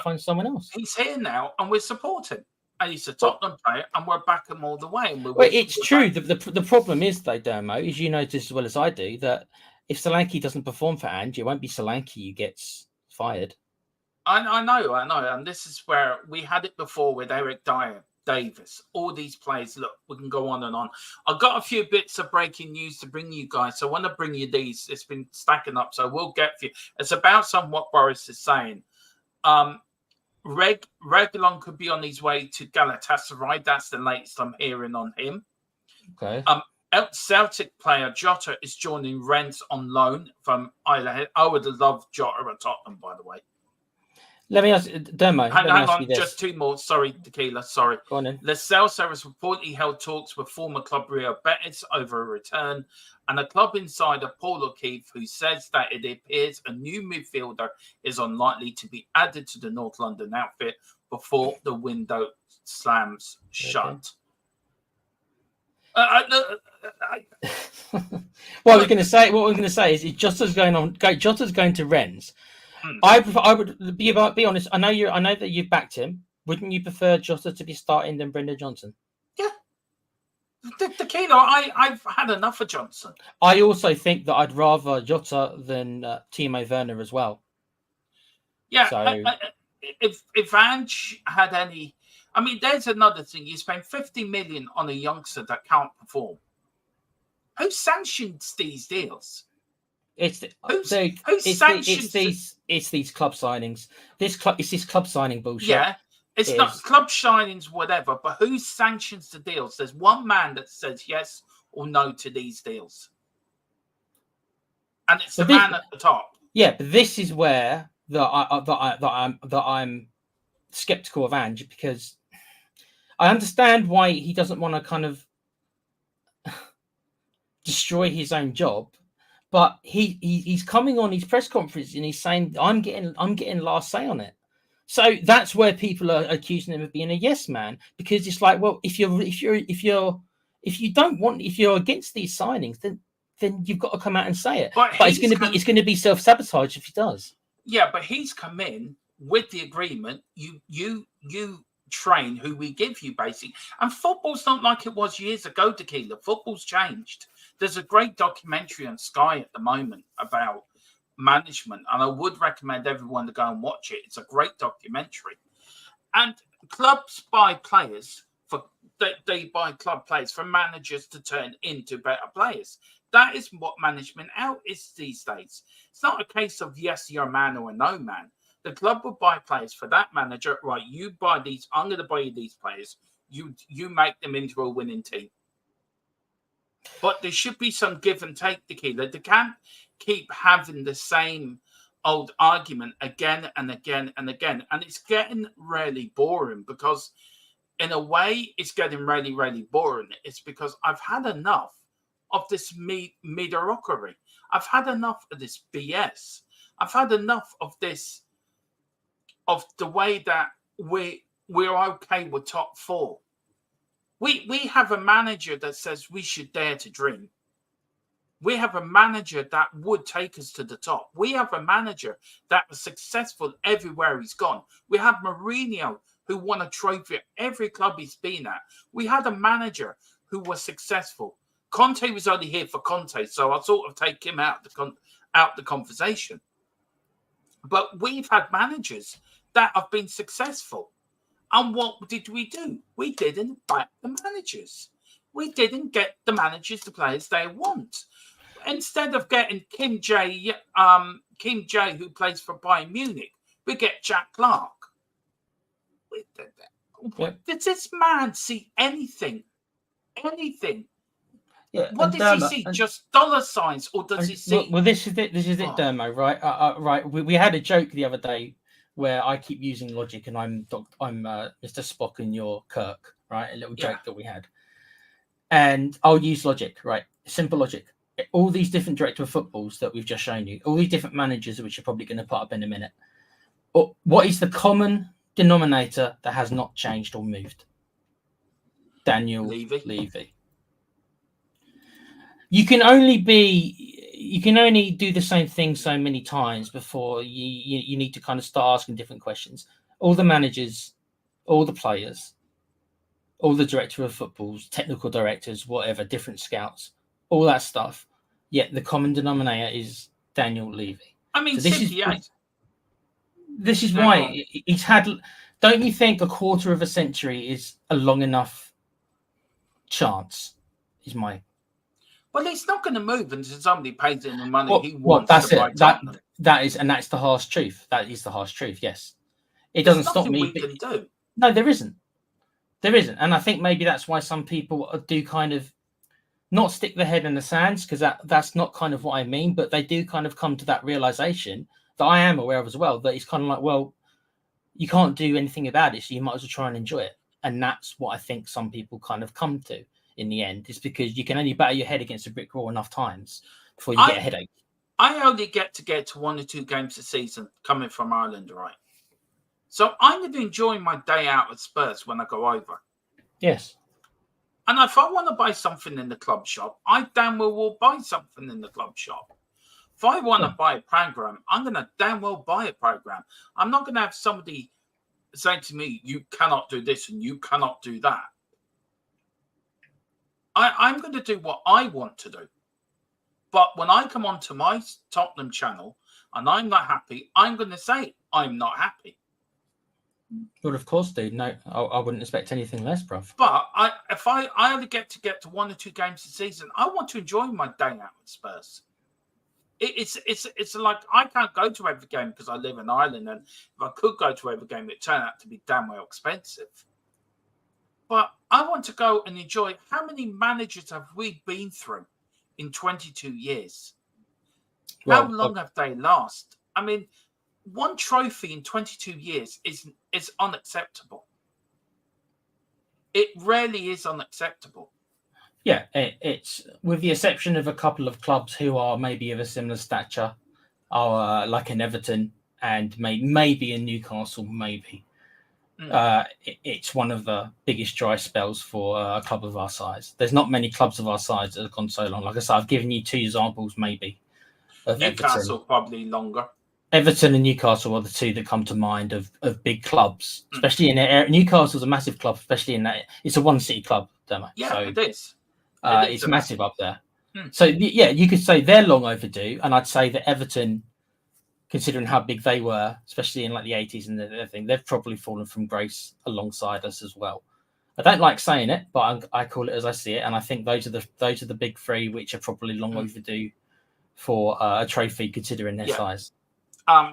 find someone else. He's here now, and we're supporting. And he's a Tottenham player, and we're backing him all the way. And it's true. The problem is, though, Dermo, is you know just as well as I do that if Solanke doesn't perform for Ange, it won't be Solanke who gets fired. I know. And this is where we had it before with Eric Dyer, Davis, all these players. Look, we can go on and on. I've got a few bits of breaking news to bring you guys. So I want to bring you these. It's been stacking up, so we'll get for you. It's about what Boris is saying. Reguilon could be on his way to Galatasaray. That's the latest I'm hearing on him. Okay. Celtic player Jota is joining Rennes on loan from Isla. I would have loved Jota at Tottenham, by the way. Let me ask Dermo. Hang on, just two more. Sorry, Tequila. Sorry. Go on then. Lo Celso has reportedly held talks with former club Real Betis over a return, and a club insider, Paul O'Keefe, who says that it appears a new midfielder is unlikely to be added to the North London outfit before the window slams shut. What we're going to say is Jota's going to Rennes. I would be honest. I know that you've backed him. Wouldn't you prefer Jota to be starting than Brendan Johnson? Yeah. Tequila, I've had enough of Johnson. I also think that I'd rather Jota than Timo Werner as well. Yeah. So, if Ange had any, I mean, there's another thing. You spend 50 million on a youngster that can't perform. Who sanctions these deals? It's these club signings. It's this club signing bullshit. Yeah, it's not club signings, whatever. But who sanctions the deals? There's one man that says yes or no to these deals, and it's the man at the top. Yeah, but this is where I'm skeptical of Ange, because I understand why he doesn't want to kind of destroy his own job. But he's coming on his press conference and he's saying, I'm getting last say on it. So that's where people are accusing him of being a yes man, because it's like, well, if you're against these signings, then you've got to come out and say it. But it's going to be self-sabotage if he does. Yeah, but he's come in with the agreement. You train who we give you, basically. And football's not like it was years ago, Tequila. Football's changed. There's a great documentary on Sky at the moment about management, and I would recommend everyone to go and watch it. It's a great documentary. And clubs buy players they buy club players for managers to turn into better players. That is what management out is these days. It's not a case of yes, you're a man or a no man. The club will buy players for that manager. Right, you buy these. I'm going to buy you these players. You make them into a winning team. But there should be some give and take, Tequila. They can't keep having the same old argument again and again and again. And it's getting really boring because, in a way, it's getting really, really boring. It's because I've had enough of this mediocrity. I've had enough of this BS. I've had enough of this, of the way that we're okay with top four. We have a manager that says we should dare to dream. We have a manager that would take us to the top. We have a manager that was successful everywhere he's gone. We have Mourinho, who won a trophy at every club he's been at. We had a manager who was successful. Conte was only here for Conte, so I'll sort of take him out the conversation. But we've had managers that have been successful. And what did we do? We didn't back the managers. We didn't get the managers the players they want. Instead of getting Kim Jae, who plays for Bayern Munich, we get Jack Clark. Does this man see anything? Anything? Yeah, what does he see? Just dollar signs, or does he see? Well, this is it. This is it, Dermo. Right, right. We had a joke the other day where I keep using logic, and I'm Mr. Spock and you're Kirk. Right, a little joke that we had, and I'll use logic. Right, simple logic. All these different director of footballs that we've just shown you, all these different managers, which you're probably going to put up in a minute. What is the common denominator that has not changed or moved? Daniel Levy. You can only do the same thing so many times before you need to kind of start asking different questions. All the managers, all the players, all the director of footballs, technical directors, whatever, different scouts, all that stuff. Yet the common denominator is Daniel Levy. I mean, so this is why he's had. Don't you think a quarter of a century is a long enough chance? Is my. Well, he's not going to move until somebody pays him the money he wants. That's it. That's the harsh truth. That is the harsh truth. Yes, it doesn't stop me. We can do. No, there isn't. There isn't, and I think maybe that's why some people do kind of not stick their head in the sands, because that's not kind of what I mean. But they do kind of come to that realization that I am aware of as well. That it's kind of like, well, you can't do anything about it, so you might as well try and enjoy it. And that's what I think some people kind of come to in the end, is because you can only batter your head against a brick wall enough times before you get a headache. I only get to 1 or 2 games a season coming from Ireland, right? So I'm going to enjoy my day out at Spurs when I go over. Yes. And if I want to buy something in the club shop, I damn well will buy something in the club shop. If I want to buy a program, I'm going to damn well buy a program. I'm not going to have somebody saying to me, you cannot do this and you cannot do that. I'm going to do what I want to do. But when I come onto my Tottenham channel and I'm not happy, I'm going to say I'm not happy. Well, of course, dude. No, I wouldn't expect anything less, bruv. But if I only get to 1 or 2 games a season, I want to enjoy my day out with Spurs. It's like I can't go to every game because I live in Ireland, and if I could go to every game, it'd turn out to be damn well expensive. But I want to go and enjoy. How many managers have we been through in 22 years? How long have they last? I mean, 1 trophy in 22 years is unacceptable. It really is unacceptable. Yeah, it's with the exception of a couple of clubs who are maybe of a similar stature, are like an Everton and maybe in Newcastle, maybe. It's one of the biggest dry spells for a club of our size. There's not many clubs of our size that have gone so long. Like I said, I've given you 2 examples, maybe. Of Newcastle, Everton. probably longer. Everton and Newcastle are the 2 that come to mind of big clubs, especially in the area. Newcastle's a massive club, especially in that. It's a 1 city club, don't I? Yeah, so, it is. It's massive up there. So, yeah, you could say they're long overdue. And I'd say that Everton considering how big they were, especially in like the 80s and everything, they've probably fallen from grace alongside us as well. I don't like saying it, but I call it as I see it, and I think those are the big three which are probably long overdue for a trophy considering their size.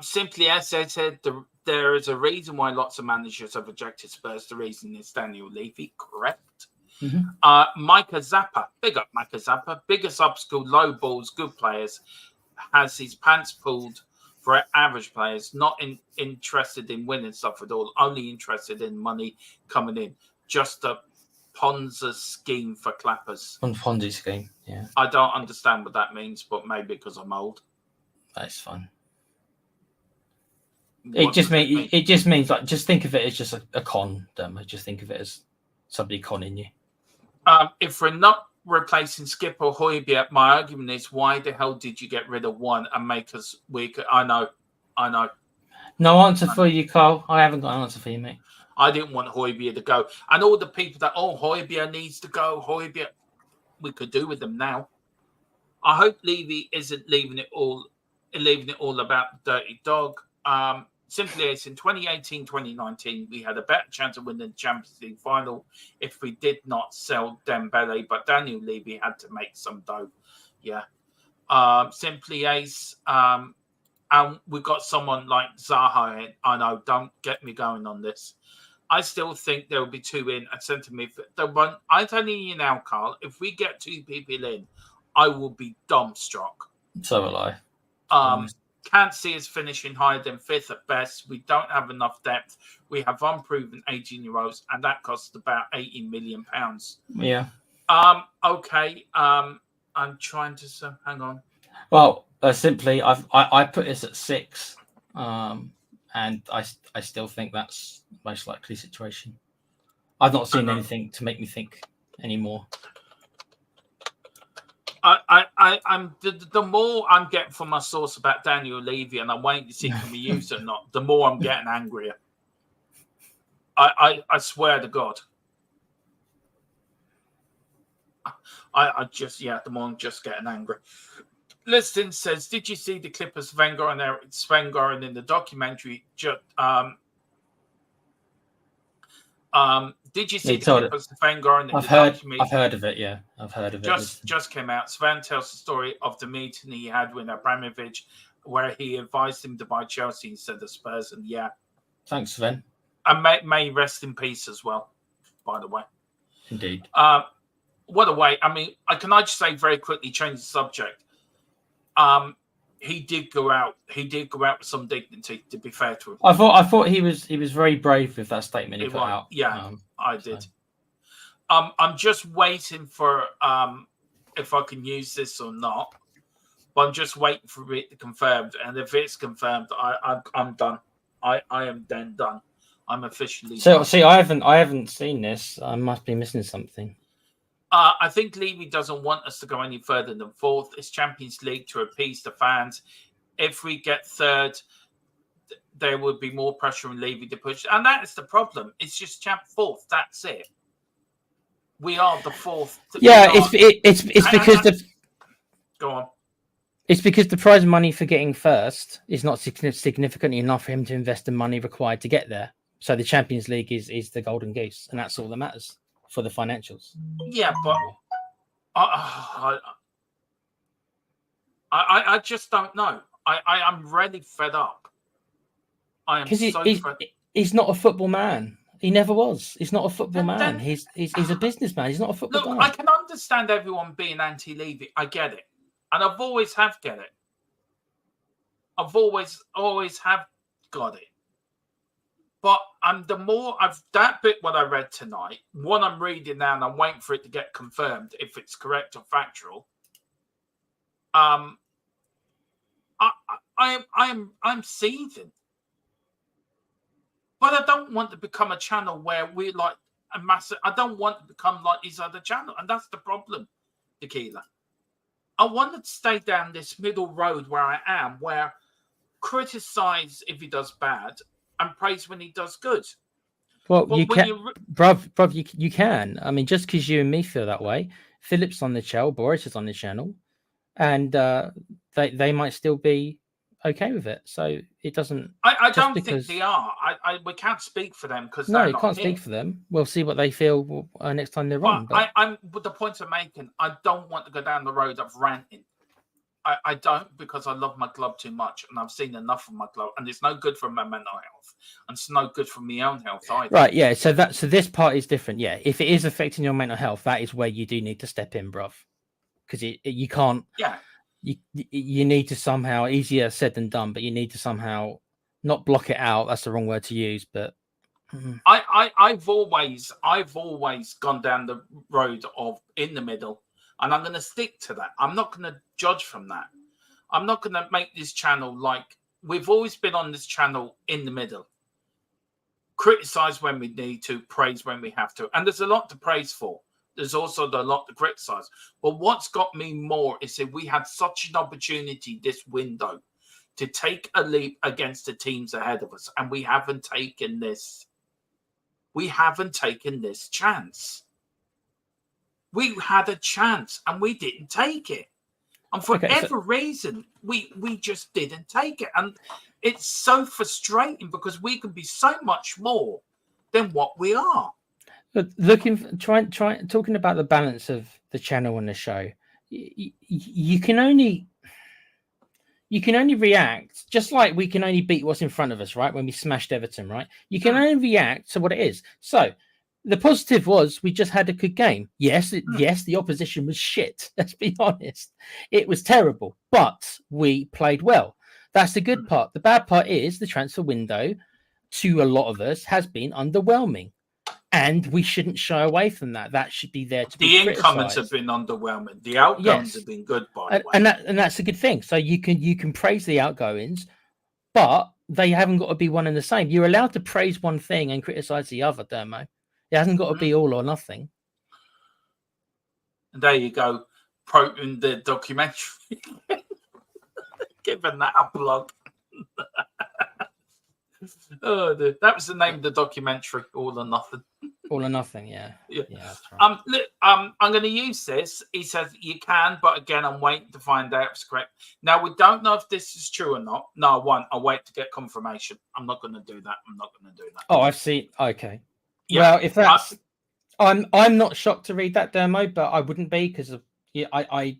Simply as I said, there is a reason why lots of managers have rejected Spurs. The reason is Daniel Levy, correct? Micah Zappa, big up Micah Zappa, bigger sub-school, low balls, good players, has his pants pulled for average players, not interested in winning stuff at all, only interested in money coming in. Just a Ponzi scheme for clappers. Ponzi scheme, yeah. I don't understand what that means, but maybe because I'm old. That's fine. It just means like, just think of it as just a con, Dermo. Just think of it as somebody conning you. If we're not replacing Skip or Højbjerg, my argument is, why the hell did you get rid of one and make us weaker? I know. No answer for you, Carl. I haven't got an answer for you, mate. I didn't want Højbjerg to go. And all the people that, Højbjerg needs to go, Højbjerg, we could do with them now. I hope Levy isn't leaving it all about the dirty dog. Simply as in 2018, 2019, we had a better chance of winning the Champions League final if we did not sell Dembele, but Daniel Levy had to make some dough. Yeah. Simply Ace, and we've got someone like Zaha. I know, don't get me going on this. I still think there will be two in at centre midfield. I'm telling you now, Carl, if we get two people in, I will be dumbstruck. So will I. Can't see us finishing higher than fifth at best. We don't have enough depth. We have unproven 18-year-olds, and that costs about £80 million. Yeah. Okay. I'm trying to hang on. Well, simply, I put this at 6, and I still think that's the most likely situation. I've not seen anything to make me think anymore. I'm the more I'm getting from my source about Daniel Levy, and I'm waiting to see can we use it or not, the more I'm getting angrier. I swear to God. The more I'm just getting angry. Liston says, did you see the clip of Sven Goran in the documentary? Did you see the clip of Sven Goran in the documentary? I've heard of it, yeah. I've heard of it. Just came out. Sven tells the story of the meeting he had with Abramovich, where he advised him to buy Chelsea instead of Spurs. And yeah. Thanks, Sven. And may rest in peace as well, by the way. Indeed. What a way. I mean, can I just say very quickly, change the subject. He did go out with some dignity, to be fair to him. I thought he was very brave with that statement he put out. Yeah, I did. I'm just waiting for if I can use this or not. But I'm just waiting for it to confirmed. And if it's confirmed, I'm done. I am then done. I'm officially done. See, I haven't seen this. I must be missing something. I think Levy doesn't want us to go any further than fourth. It's Champions League to appease the fans. If we get third, there would be more pressure on Levy to push. And that is the problem. It's just fourth. That's it. We are the fourth. Yeah, it's because go on. It's because the prize money for getting first is not significant enough for him to invest the money required to get there. So the Champions League is the golden goose, and that's all that matters for the financials. Yeah, but I just don't know. I'm really fed up. I am he's not a football man. He never was. He's not a football man. He's a businessman. He's not a football guy. I can understand everyone being anti-Levy. I get it. And I've always have get it. I've always have got it. But the more that bit what I read tonight, what I'm reading now, and I'm waiting for it to get confirmed if it's correct or factual. I'm seething. But I don't want to become a channel where we're like a massive. I don't want to become like these other channels, and that's the problem, Tequila. I want to stay down this middle road where I am, where criticize if he does bad and praise when he does good. Well, you can, bruv, you can. I mean, just because you and me feel that way, Philip's on the channel, Boris is on the channel, and they might still be okay with it. So it doesn't. I don't think they are. We can't speak for them because no, you can't speak for them. We'll see what they feel next time they're on. But I'm with the point I'm making. I don't want to go down the road of ranting. I don't, because I love my club too much, and I've seen enough of my club, and it's no good for my mental health, and it's no good for my own health either. Right? Yeah. So this part is different. Yeah. If it is affecting your mental health, that is where you do need to step in, bruv, because you can't. Yeah. You need to somehow, easier said than done, but you need to somehow not block it out. That's the wrong word to use, but I've always gone down the road of in the middle, and I'm going to stick to that. I'm not going to judge from that. I'm not going to make this channel like we've always been on this channel in the middle. Criticize when we need to, praise when we have to, and there's a lot to praise for. There's also a lot to criticize. But what's got me more is that we had such an opportunity this window to take a leap against the teams ahead of us, and we haven't taken this. We haven't taken this chance. We had a chance and we didn't take it. And for whatever reason, we just didn't take it. And it's so frustrating because we can be so much more than what we are. But talking about the balance of the channel and the show, you can only react, just like we can only beat what's in front of us, right? When we smashed Everton, right? You can only react to what it is. So the positive was we just had a good game. Yes, yes, the opposition was shit. Let's be honest. It was terrible, but we played well. That's the good part. The bad part is the transfer window, to a lot of us, has been underwhelming. And we shouldn't shy away from that. That should be there to be criticized. The incomings have been underwhelming. The outgoings have been good, by the way. And that's a good thing. So you can praise the outgoings, but they haven't got to be one and the same. You're allowed to praise one thing and criticize the other, Dermo. It hasn't got to be all or nothing. And there you go, promoting the documentary. Giving that a plug. Oh, that was the name of the documentary, All or Nothing. All or Nothing, yeah. That's right. I'm going to use this. He says you can, but again, I'm waiting to find out if it's correct. Now, we don't know if this is true or not. No, I won't. I'll wait to get confirmation. I'm not going to do that. Oh, I've seen. Okay. Yeah. Well, if that's, I'm not shocked to read that, Dermo, but I wouldn't be because I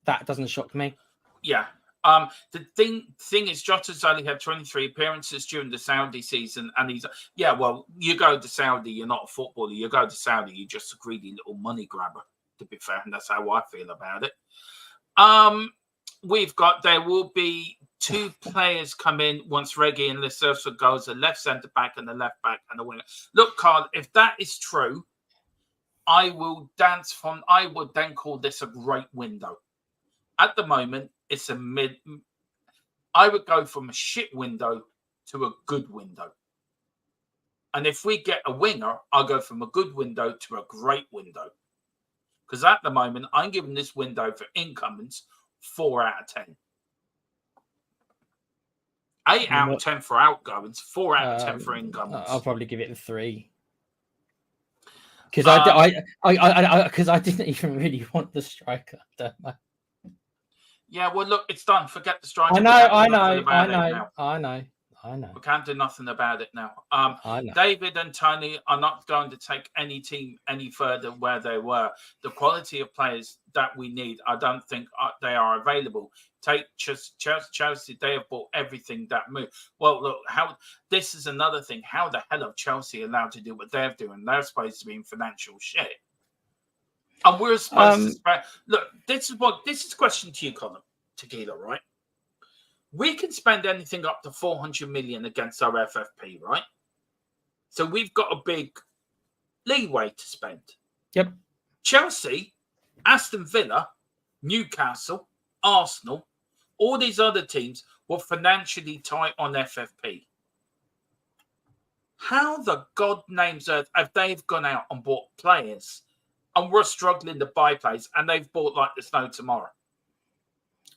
that doesn't shock me. Yeah. The thing is, Jota's only had 23 appearances during the Saudi season, and he's well, you go to Saudi, you're not a footballer. You go to Saudi, you're just a greedy little money grabber. To be fair, and that's how I feel about it. There will be 2 players come in once Reggie and Lesursa goes, a left centre back and a left back and a winger. Look, Carl, if that is true, I would then call this a great window. At the moment, it's a mid. I would go from a shit window to a good window. And if we get a winger, I'll go from a good window to a great window. Because at the moment, I'm giving this window for incomings 4 out of 10. 8 out of 10 for outgoings, 4 out of 10 for incomings. I'll probably give it a 3. Because I didn't even really want the striker. Yeah, well, look, it's done. Forget the striker. I know. We can't do nothing about it now. I know. David and Tony are not going to take any team any further where they were. The quality of players that we need, I don't think they are available. Take Chelsea, they have bought everything that moved. Well, look, this is another thing. How the hell are Chelsea allowed to do what they're doing? They're supposed to be in financial shit. And we're supposed to look, this is a question to you, Colin, Tequila, right? We can spend anything up to 400 million against our FFP, right? So we've got a big leeway to spend. Yep. Chelsea, Aston Villa, Newcastle, Arsenal, all these other teams were financially tight on FFP. How the God names earth have they gone out and bought players? And we're struggling to buy players, and they've bought like there's no tomorrow.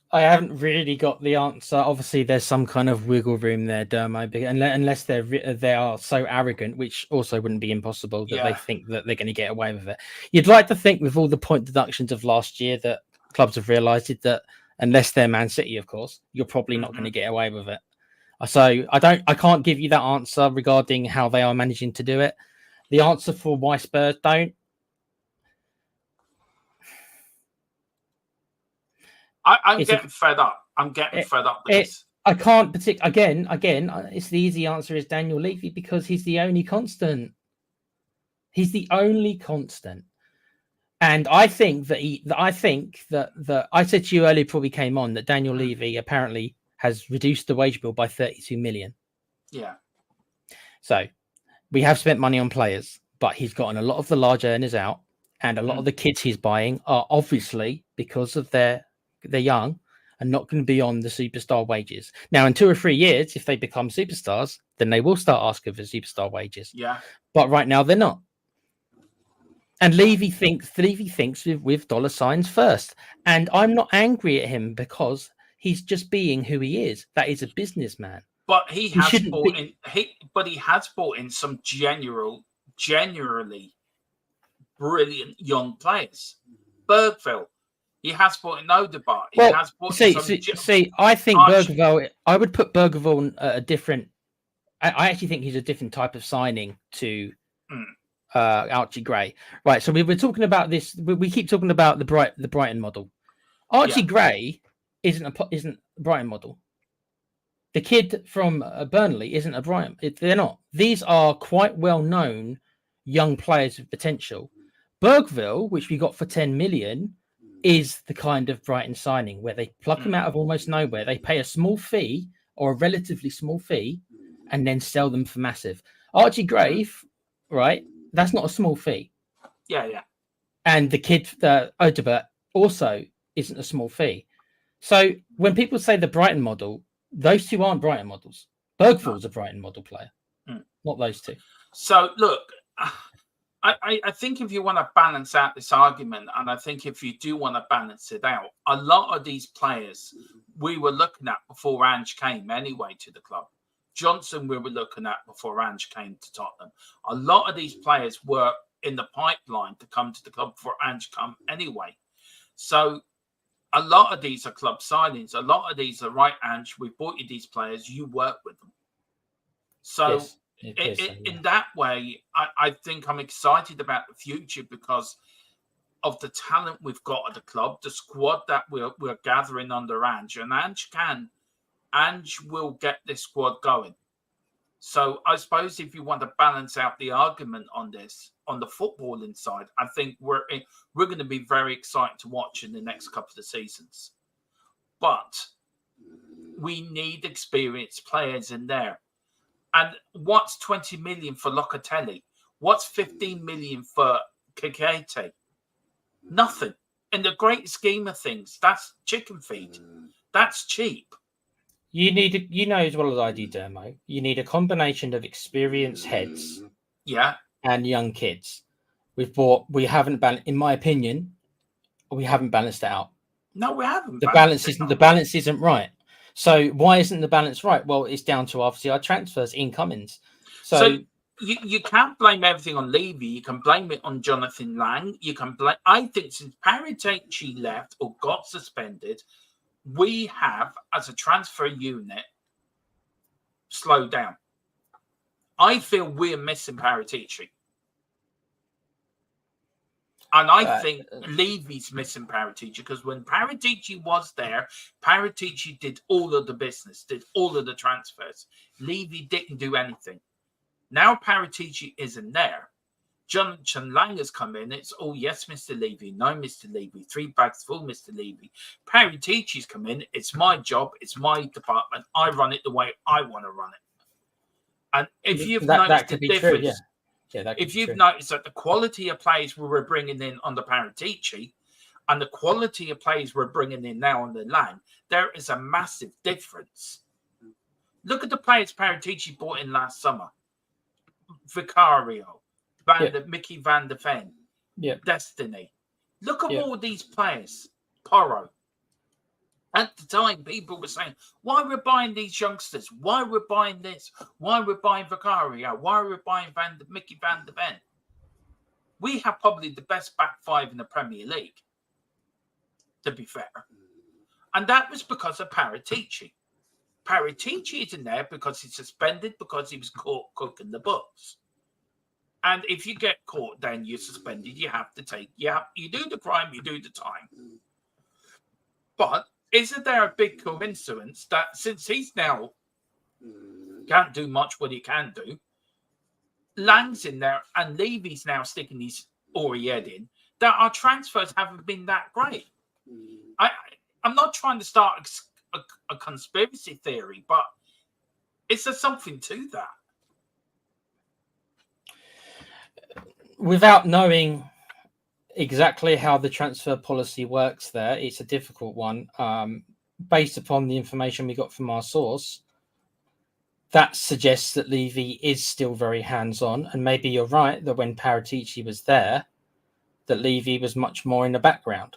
I haven't really got the answer. Obviously, there's some kind of wiggle room there, Dermo, unless they are so arrogant, which also wouldn't be impossible, that they think that they're going to get away with it. You'd like to think with all the point deductions of last year that clubs have realised that unless they're Man City, of course, you're probably not going to get away with it. So I can't give you that answer regarding how they are managing to do it. The answer for why Spurs don't. I'm getting fed up. I'm getting fed up with this. I can't again. It's the easy answer is Daniel Levy because he's the only constant. He's the only constant. And I think that I said to you earlier before we came on that Daniel Levy apparently has reduced the wage bill by 32 million. Yeah. So we have spent money on players, but he's gotten a lot of the large earners out, and a lot of the kids he's buying are obviously because of they're young and not going to be on the superstar wages. Now, in 2 or 3 years, if they become superstars, then they will start asking for superstar wages. Yeah. But right now they're not. And Levy thinks with dollar signs first. And I'm not angry at him because he's just being who he is. That is a businessman. But he has brought in some generally brilliant young players. Bergville. He has brought in Odegaard. He has brought in I think Bergville. I would put Bergville a different. I actually think he's a different type of signing to Archie Gray. Right. So we were talking about this. We keep talking about the Brighton model. Archie Gray isn't a Brighton model. The kid from Burnley isn't a Brighton. They're not. These are quite well known young players with potential. Bergville, which we got for 10 million. Is the kind of Brighton signing where they pluck them out of almost nowhere. They pay a small fee or a relatively small fee and then sell them for massive. Archie Gray, right? That's not a small fee. Yeah. And the kid, Odegaard, also isn't a small fee. So when people say the Brighton model, those two aren't Brighton models. Bergville's a Brighton model player, not those two. So look, I think if you want to balance out this argument, and I think if you do want to balance it out, a lot of these players we were looking at before Ange came anyway to the club. Johnson we were looking at before Ange came to Tottenham. A lot of these players were in the pipeline to come to the club before Ange come anyway. So a lot of these are club signings. A lot of these are right, Ange, we bought you these players, you work with them. So yes. In that way, I think I'm excited about the future because of the talent we've got at the club, the squad that we're gathering under Ange. And Ange will get this squad going. So I suppose if you want to balance out the argument on this, on the footballing side, I think we're going to be very excited to watch in the next couple of seasons. But we need experienced players in there. And what's 20 million for Locatelli? What's 15 million for Kikete? Nothing. In the great scheme of things, that's chicken feed. That's cheap. You need, as well as I do, Dermo, you need a combination of experienced heads, and young kids. We haven't balanced, in my opinion, we haven't balanced it out. No, we haven't. The balance isn't right. So why isn't the balance right? Well, it's down to obviously our transfers, incomings. So you can't blame everything on Levy. You can blame it on Jonathan Lang. You can blame. I think since Paratici left or got suspended, we have, as a transfer unit, slowed down. I feel we're missing Paratici. And I think Levy's missing Paratici because when Paratici was there, Paratici did all of the business, did all of the transfers. Levy didn't do anything. Now Paratici isn't there. Jonathan Lang has come in. It's, oh, yes, Mr. Levy. No, Mr. Levy. 3 bags full, Mr. Levy. Paritici's come in. It's my job. It's my department. I run it the way I want to run it. And if you've noticed the difference, if you've noticed that the quality of players we were bringing in under Paratici and the quality of players we're bringing in now on the Lang, there is a massive difference. Look at the players Paratici brought in last summer. Vicario, Mickey Van de Ven, Destiny. Look at all these players. Porro. At the time, people were saying, why we're buying these youngsters? Why we're buying this? Why we're buying Vicario? Why we're buying Mickey Van de Ven? We have probably the best back five in the Premier League, to be fair. And that was because of Paratici. Paratici isn't there because he's suspended because he was caught cooking the books. And if you get caught, then you're suspended. You have to take, you do the crime, you do the time. But isn't there a big coincidence that since he's now can't do much what he can do, Lang's in there and Levy's now sticking his Ori head in, that our transfers haven't been that great. I'm not trying to start a conspiracy theory, but is there something to that? Without knowing exactly how the transfer policy works there, it's a difficult one. Based upon the information we got from our source, that suggests that Levy is still very hands-on, and maybe you're right that when Paratici was there, that Levy was much more in the background.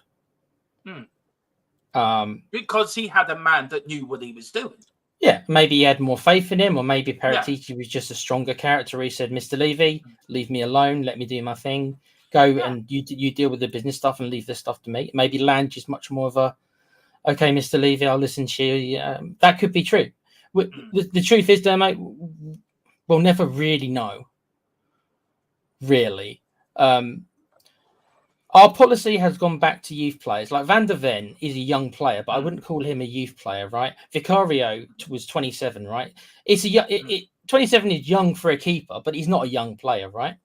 Because he had a man that knew what he was doing. Yeah, maybe he had more faith in him, or maybe Paratici was just a stronger character. He said, Mr. Levy, leave me alone, let me do my thing. Go and you deal with the business stuff and leave this stuff to me. Maybe Lange is much more of a, okay, Mr. Levy, I'll listen to you. That could be true. The truth is, Dermot, we'll never really know. Really. Our policy has gone back to youth players. Like Van der Ven is a young player, but I wouldn't call him a youth player, right? Vicario was 27, right? 27 is young for a keeper, but he's not a young player, right?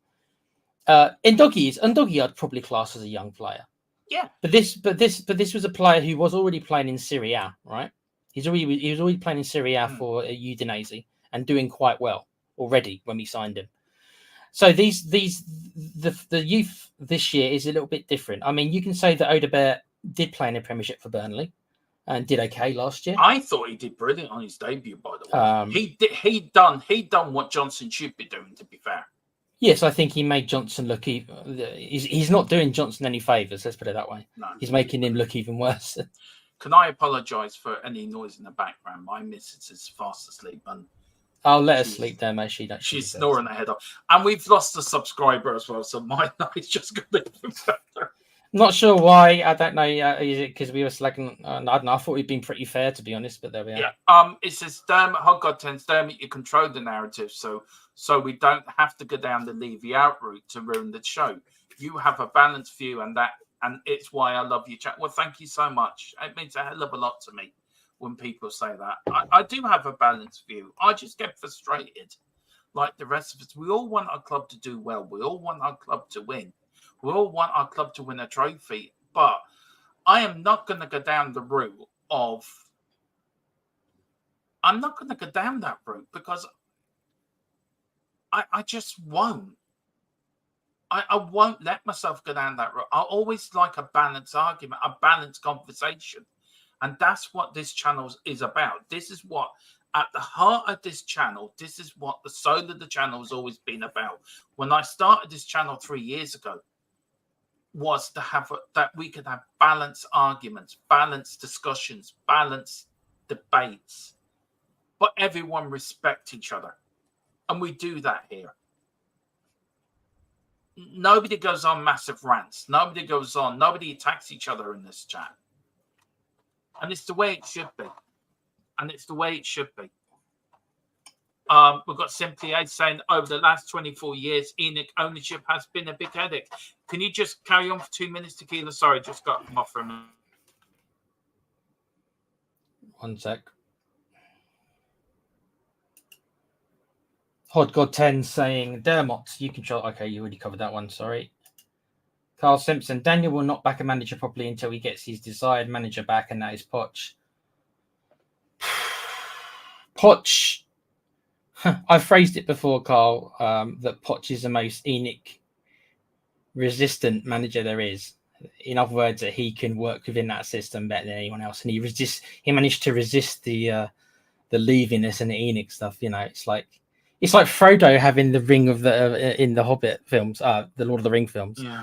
Ndoghi I'd probably class as a young player. Yeah. But this was a player who was already playing in Serie A, right? He was already playing in Serie A for Udinese and doing quite well already when we signed him. So the youth this year is a little bit different. I mean, you can say that Odobert did play in the Premiership for Burnley and did okay last year. I thought he did brilliant on his debut, by the way. He done what Johnson should be doing, to be fair. Yes, I think he made Johnson look even. He's not doing Johnson any favours. Let's put it that way. No, he's making him look even worse. Can I apologise for any noise in the background? My missus is fast asleep, and I'll let her sleep there, mate. She's snoring her head off, and we've lost a subscriber as well. So my night's just got to be better. Not sure why. I don't know. Is it because we were slagging? I don't know. I thought we'd been pretty fair, to be honest, but there we are. Yeah. It says Dermot, Hot God 10, Dermot, you control the narrative, so we don't have to go down the Levy out route to ruin the show. You have a balanced view, and it's why I love your chat. Well, thank you so much. It means a hell of a lot to me when people say that. I do have a balanced view. I just get frustrated like the rest of us. We all want our club to do well. We all want our club to win. We all want our club to win a trophy. But I am not going to go down the route of... I'm not going to go down that route because I just won't. I won't let myself go down that route. I always like a balanced argument, a balanced conversation. And that's what this channel is about. This is what, at the heart of this channel, this is what the soul of the channel has always been about. When I started this channel 3 years ago, was to have that we could have balanced arguments, balanced discussions, balanced debates, but everyone respect each other. And we do that here. Nobody goes on massive rants. Nobody attacks each other in this chat. And it's the way it should be. We've got Simply A saying over the last 24 years, ENIC ownership has been a big headache. Can you just carry on for 2 minutes, Tequila? Sorry, just got them off for a minute. 1 sec. Hot God 10 saying, Dermot, you control. Okay, you already covered that one. Sorry. Carl Simpson, Daniel will not back a manager properly until he gets his desired manager back, and that is Poch. Poch, I've phrased it before, Carl, that Poch is the most ENIC resistant manager there is. In other words, that he can work within that system better than anyone else, and he managed to resist the leaviness and the ENIC stuff. You know, it's like Frodo having the ring of in the Hobbit films, the Lord of the Ring films. Yeah.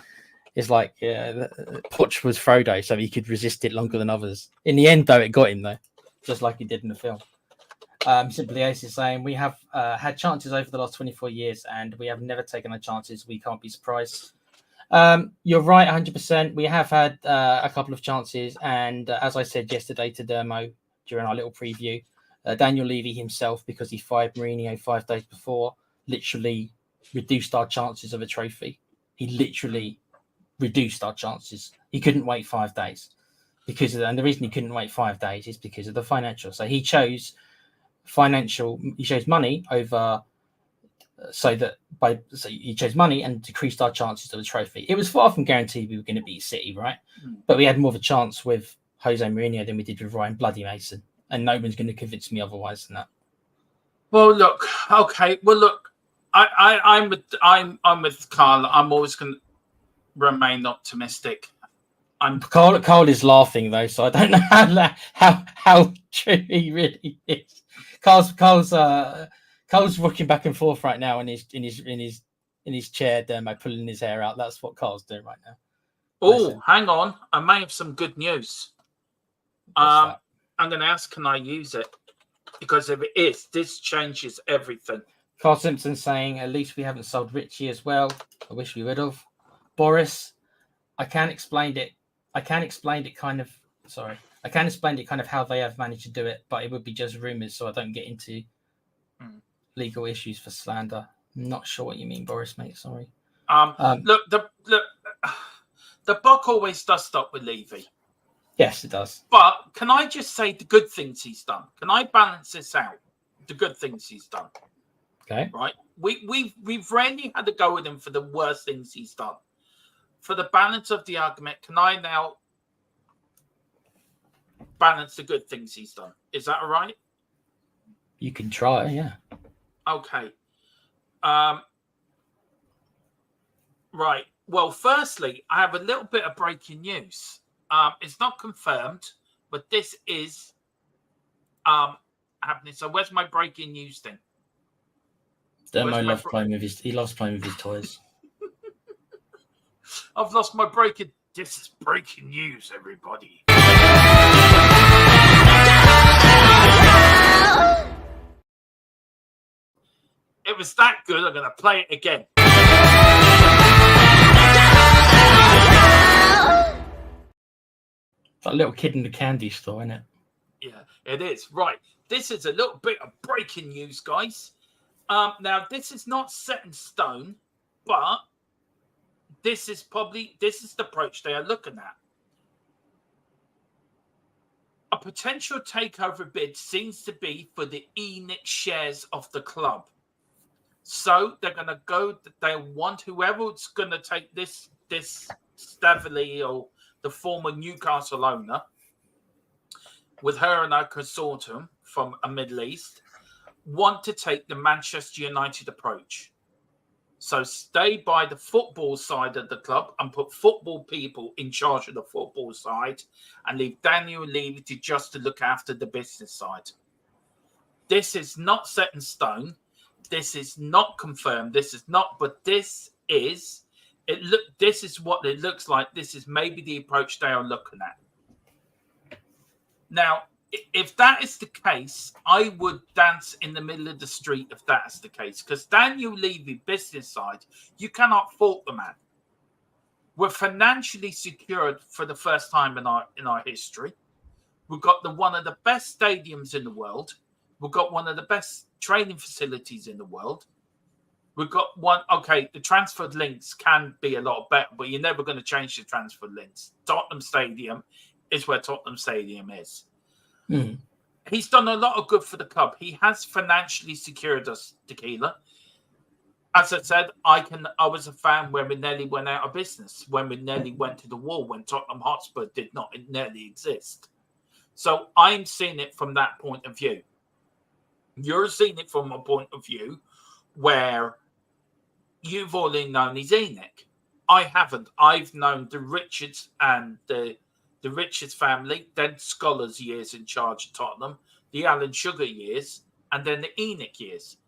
It's like Poch was Frodo, so he could resist it longer than others. In the end, though, it got him, though, just like he did in the film. Simply Ace is saying, we have had chances over the last 24 years, and we have never taken our chances. We can't be surprised. You're right, 100%. We have had a couple of chances, and as I said yesterday to Dermo during our little preview, Daniel Levy himself, because he fired Mourinho 5 days before, literally reduced our chances of a trophy. He literally reduced our chances. He couldn't wait 5 days because of that. And the reason he couldn't wait 5 days is because of the financial. So he chose money over. So he chose money and decreased our chances of a trophy. It was far from guaranteed we were going to beat City, right? But we had more of a chance with Jose Mourinho than we did with Ryan Bloody Mason, and no one's going to convince me otherwise than that. Well, look, okay. Well, look, I'm with Carl. I'm always going to remain optimistic. Carl is laughing though, so I don't know how true he really is. Carl's rocking back and forth right now in his chair, Dermo, pulling his hair out. That's what Carl's doing right now. Oh, hang on. I may have some good news. I'm going to ask, can I use it? Because if it is, this changes everything. Carl Simpson saying, at least we haven't sold Richie as well. I wish we would have. Boris, I can't explain it kind of how they have managed to do it, but it would be just rumors, so I don't get into legal issues for slander. I'm not sure what you mean, Boris, mate. Sorry. Look, the buck always does stop with Levy. Yes, it does. But can I just say the good things he's done? Can I balance this out? The good things he's done. Okay. Right. We've rarely had to go with him for the worst things he's done. For the balance of the argument, can I now balance the good things he's done? Is that all right? You can try, yeah. Okay. Right. Well, firstly, I have a little bit of breaking news. It's not confirmed, but this is happening. So where's my breaking news thing? Dermo loves playing with his toys. I've lost my breaking. This is breaking news, everybody. It was that good. I'm going to play it again. That little kid in the candy store, isn't it? Yeah, it is. Right. This is a little bit of breaking news, guys. Now, this is not set in stone, but this is the approach they are looking at. A potential takeover bid seems to be for the ENIC shares of the club. So they're going to go. They want whoever's going to take this Stavely or the former Newcastle owner, with her and her consortium from a Middle East, want to take the Manchester United approach. So stay by the football side of the club and put football people in charge of the football side and leave Daniel Levy to look after the business side. This is not set in stone. This is not confirmed. But this is what it looks like. This is maybe the approach they are looking at. Now, if that is the case, I would dance in the middle of the street if that is the case. Because Daniel Levy, business side, you cannot fault the man. We're financially secured for the first time in our history. We've got one of the best stadiums in the world. We've got one of the best training facilities in the world. We've got one. Okay, the transfer links can be a lot better, but you're never going to change the transfer links. Tottenham Stadium is where Tottenham Stadium is. Mm. He's done a lot of good for the club. He has financially secured us, Tequila. As I said, I was a fan when we nearly went out of business, when we nearly went to the wall, when Tottenham Hotspur did not nearly exist. So I'm seeing it from that point of view. You're seeing it from a point of view where you've only known his ENIC. I haven't. I've known the Richards and the Richards family, then Scholars years in charge of Tottenham, the Alan Sugar years, and then the ENIC years.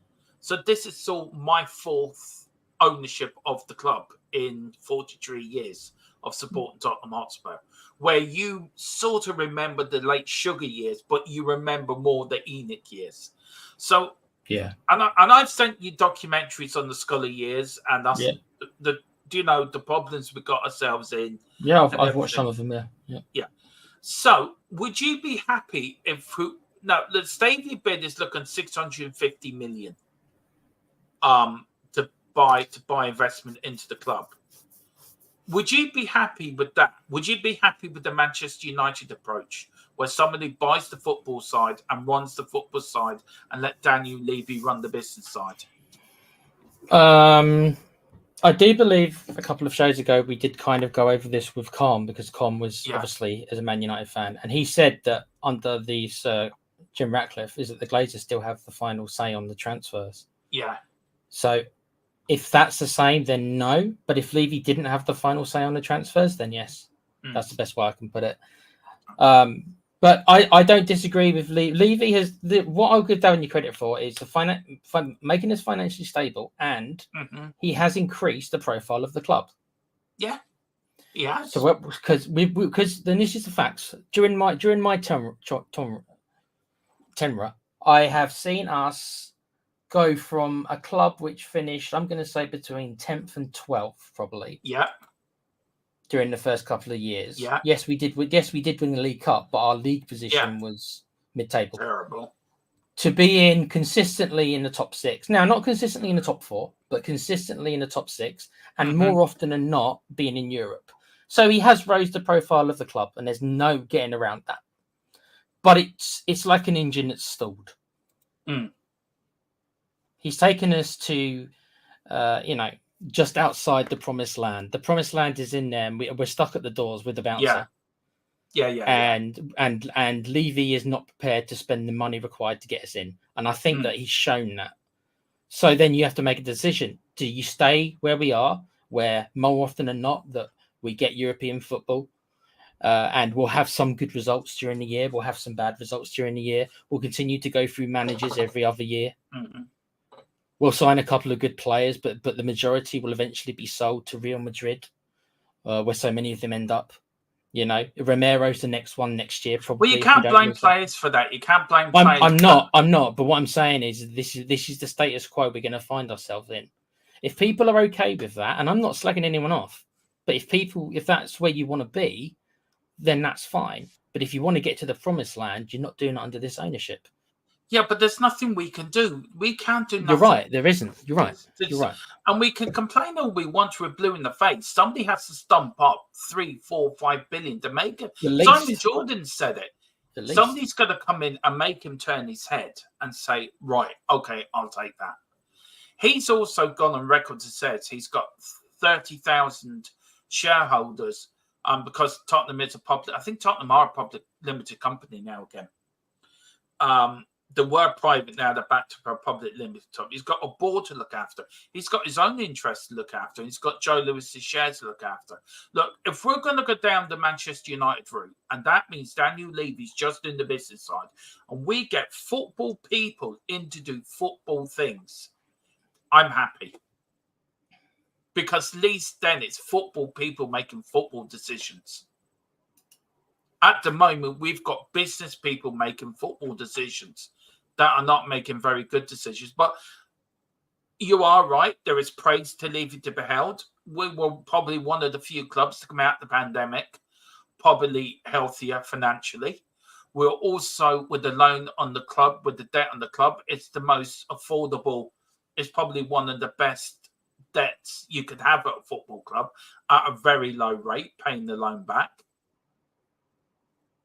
So this is all my fourth ownership of the club in 43 years of supporting Tottenham Hotspur, where you sort of remember the late Sugar years, but you remember more the ENIC years. So yeah, and I've sent you documentaries on the Scholar years and us, yeah. the Do you know the problems we got ourselves in? Yeah, I've watched some of them. Yeah. So, would you be happy if now the Stevie bid is looking 650 million to buy investment into the club? Would you be happy with that? Would you be happy with the Manchester United approach, where somebody buys the football side and runs the football side, and let Daniel Levy run the business side? I do believe a couple of shows ago we did kind of go over this with Com, because Com was obviously as a Man United fan, and he said that under these Jim Ratcliffe is that the Glazers still have the final say on the transfers. Yeah. So if that's the same, then no. But if Levy didn't have the final say on the transfers, then yes. That's the best way I can put it. But I don't disagree with Levy. Levy has what I'll give Darren credit for is the making us financially stable, and he has increased the profile of the club. Yeah, yeah. So because then this is the facts. During my tenure, I have seen us go from a club which finished, I'm going to say, between 10th and 12th, probably. Yeah. During the first couple of years. Yeah. Yes, we did win the League Cup, but our league position was mid-table. Terrible. To be in consistently in the top 6. Now, not consistently in the top 4, but consistently in the top 6, and more often than not, being in Europe. So he has raised the profile of the club, and there's no getting around that. But it's like an engine that's stalled. He's taken us to, just outside the promised land. The promised land is in there, and we're stuck at the doors with the bouncer. And Levy is not prepared to spend the money required to get us in, and I think that he's shown that. So then you have to make a decision: do you stay where we are, where more often than not that we get European football, and we'll have some good results during the year, we'll have some bad results during the year, we'll continue to go through managers every other year. We'll sign a couple of good players, but the majority will eventually be sold to Real Madrid, where so many of them end up. Romero's the next one next year. Probably. Well, you can't blame players for that. You can't blame players. I'm not. But what I'm saying is this is the status quo we're going to find ourselves in. If people are okay with that, and I'm not slagging anyone off, but if that's where you want to be, then that's fine. But if you want to get to the promised land, you're not doing it under this ownership. Yeah, but there's nothing we can do. We can't do nothing. You're right. There isn't. You're right. You're right. And we can complain all we want to we're blue in the face. Somebody has to stump up 3, 4, 5 billion to make it. Simon Jordan said it. Somebody's got to come in and make him turn his head and say, right, okay, I'll take that. He's also gone on record to say he's got 30,000 shareholders because Tottenham is a public. I think Tottenham are a public limited company now again. They were private, now they're back to a public limited company. He's got a board to look after. He's got his own interests to look after. He's got Joe Lewis's shares to look after. Look, if we're going to go down the Manchester United route, and that means Daniel Levy's just in the business side, and we get football people in to do football things, I'm happy. Because at least then it's football people making football decisions. At the moment, we've got business people making football decisions that are not making very good decisions. But you are right. There is praise to Levy to be held. We were probably one of the few clubs to come out of the pandemic, probably healthier financially. We're also, with the loan on the club, with the debt on the club, it's the most affordable. It's probably one of the best debts you could have at a football club at a very low rate, paying the loan back.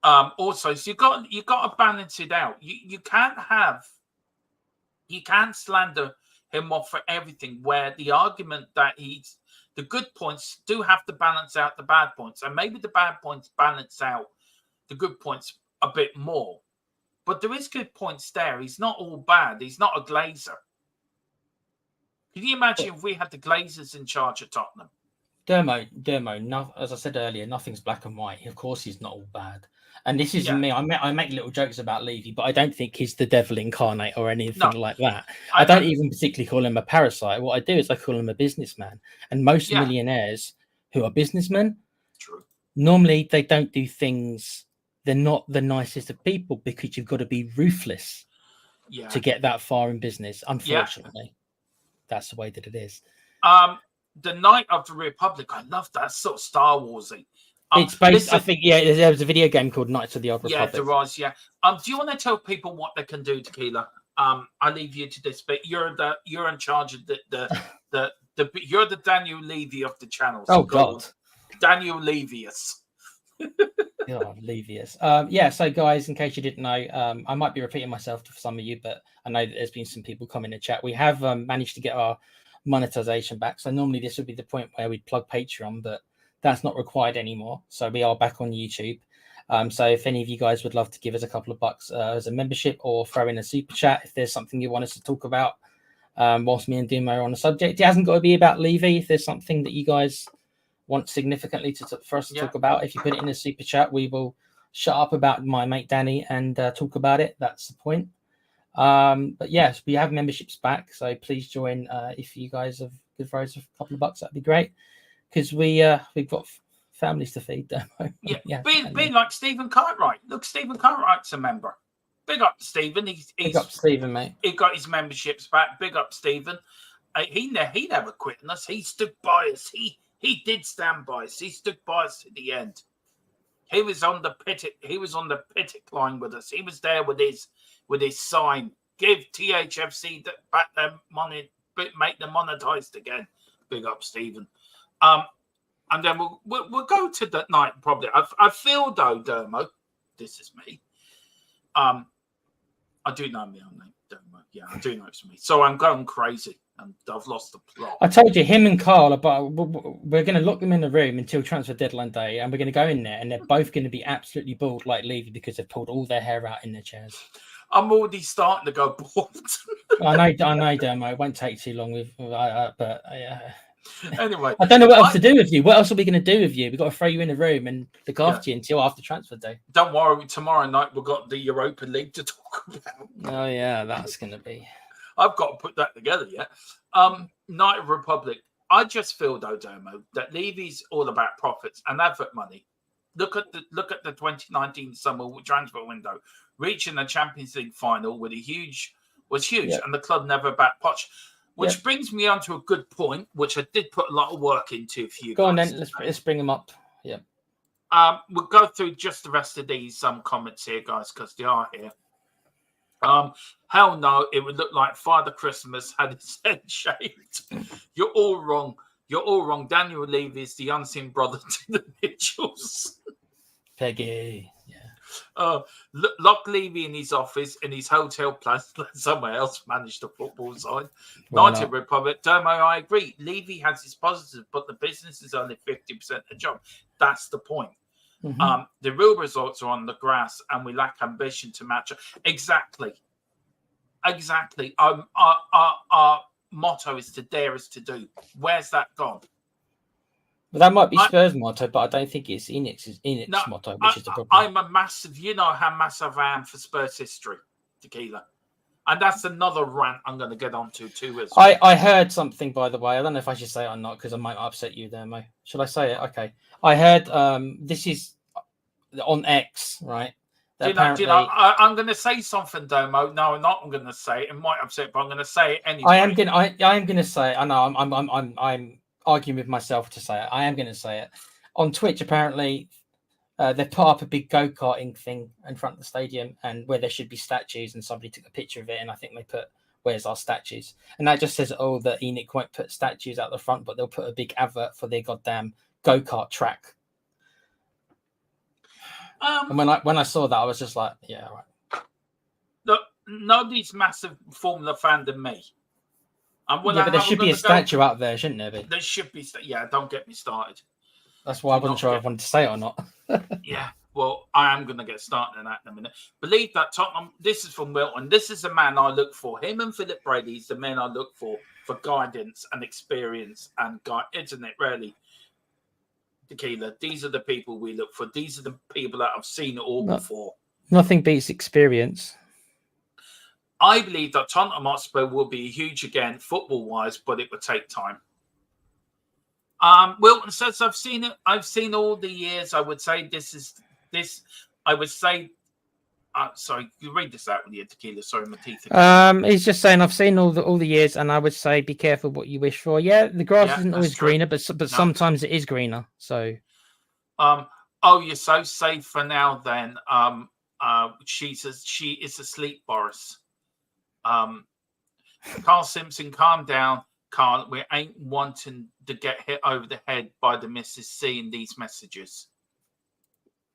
Also, so you got to balance it out. You can't slander him off for everything. Where the argument that the good points do have to balance out the bad points, and maybe the bad points balance out the good points a bit more. But there is good points there. He's not all bad. He's not a Glazer. Can you imagine if we had the Glazers in charge of Tottenham? Dermo. No, as I said earlier, nothing's black and white. Of course, he's not all bad. And this isn't me. I make little jokes about Levy, but I don't think he's the devil incarnate or anything like that. I don't even particularly call him a parasite. What I do is I call him a businessman. And most millionaires who are businessmen, normally they don't do things. They're not the nicest of people because you've got to be ruthless to get that far in business. Unfortunately, that's the way that it is. the Night of the Republic. I love that sort of Star Warsy. It's based. I think there was a video game called Knights of the Old Republic. Yeah, there was. Yeah. Do you want to tell people what they can do, Tequila? I leave you to this, but you're in charge of you're the Daniel Levy of the channel. So God, Daniel Levius. God, Levius. Yeah. So, guys, in case you didn't know, I might be repeating myself for some of you, but I know that there's been some people come in the chat. We have managed to get our monetization back. So normally this would be the point where we'd plug Patreon, but that's not required anymore. So we are back on YouTube. So if any of you guys would love to give us a couple of bucks as a membership or throw in a super chat, if there's something you want us to talk about whilst me and Dimo are on the subject, it hasn't got to be about Levy. If there's something that you guys want significantly for us to talk about, if you put it in a super chat, we will shut up about my mate Danny and talk about it. That's the point. But yes, we have memberships back, so please join if you guys have good for us a couple of bucks. That'd be great, because we've got families to feed. Yeah, be like Stephen Cartwright. Look, Stephen Cartwright's a member. Big up Stephen. Big up Stephen, mate. He got his memberships back. Big up Stephen. He never quit on us. He stood by us. He did stand by us. He stood by us to the end. He was on the Pittock line with us. He was there with his sign. Give THFC back their money, make them monetized again. Big up Stephen. And then we'll go to that night probably. I feel though, Dermo, this is me. I do know my own name, Dermo. Yeah, I do know it's me. So I'm going crazy and I've lost the plot. I told you, him and Carl, we're going to lock them in the room until transfer deadline day, and we're going to go in there, and they're both going to be absolutely bald like Levy because they've pulled all their hair out in their chairs. I'm already starting to go bald. I know, Dermo. It won't take too long but anyway, I don't know what else to do with you. What else are we going to do with you? We've got to throw you in a room and look after you until after transfer day. Don't worry, tomorrow night we've got the Europa League to talk about. Oh yeah, that's going to be. I've got to put that together yet. Night of Republic. I just feel though, Domo, that Levy's all about profits and advert money. Look at the 2019 summer transfer window, reaching the Champions League final was huge, and the club never backed Poch. Which brings me on to a good point, which I did put a lot of work into for you. Go on then, let's bring them up. Yeah. We'll go through just the rest of these comments here, guys, because they are here. Hell no, it would look like Father Christmas had his head shaved. You're all wrong. You're all wrong. Daniel Levy is the unseen brother to the Mitchells. Peggy. Lock Levy in his office, in his hotel plus let somewhere else manage the football side. United Republic. Dermo, I agree. Levy has his positives, but the business is only 50% of the job. That's the point. Mm-hmm. The real results are on the grass, and we lack ambition to match. Exactly. Our motto is to dare us to do. Where's that gone? Well, that might be Spurs' motto, but I don't think it's Enix's motto, which is the problem. I'm a massive, you know how massive I am for Spurs history, Tequila. And that's another rant I'm going to get onto too. As well. I heard something, by the way. I don't know if I should say it or not, because I might upset you there, Mo. Should I say it? Okay. I heard this is on X, right? I'm going to say something, Domo. No, I'm not. I'm going to say it. It might upset, but I'm going to say it anyway. I am going to say it. I know. I'm arguing with myself to say it. I am going to say it. On Twitch, apparently, they put up a big go-karting thing in front of the stadium, and where there should be statues, and somebody took a picture of it, and I think they put, "Where's our statues?" And that just says, that Enoch won't put statues out the front, but they'll put a big advert for their goddamn go-kart track. And when I saw that, I was just like, yeah, right. Look, nobody's massive Formula fan than me. But there should be a statue out there, shouldn't there be? There should be. Yeah, don't get me started. That's why I wasn't sure if I wanted to say it or not. Yeah, well, I am going to get started on that in a minute. Believe that Tottenham, this is from Wilton. This is the man I look for. Him and Philip Brady is the men I look for guidance and experience and isn't it really? Tequila, these are the people we look for. These are the people that I've seen it all before. Nothing beats experience. I believe that Tottenham Hotspur will be huge again, football-wise, but it would take time. Wilton says, I've seen it. I've seen all the years. I would say this. I would say Sorry, you read this out with your tequila. Sorry, my teeth. He's just saying I've seen all the years, and I would say be careful what you wish for. Yeah, the grass isn't always greener, but sometimes it is greener. So, oh, you're so safe for now. Then, she says she is asleep, Boris. Carl Simpson, calm down, Carl. We ain't wanting to get hit over the head by the missus seeing these messages.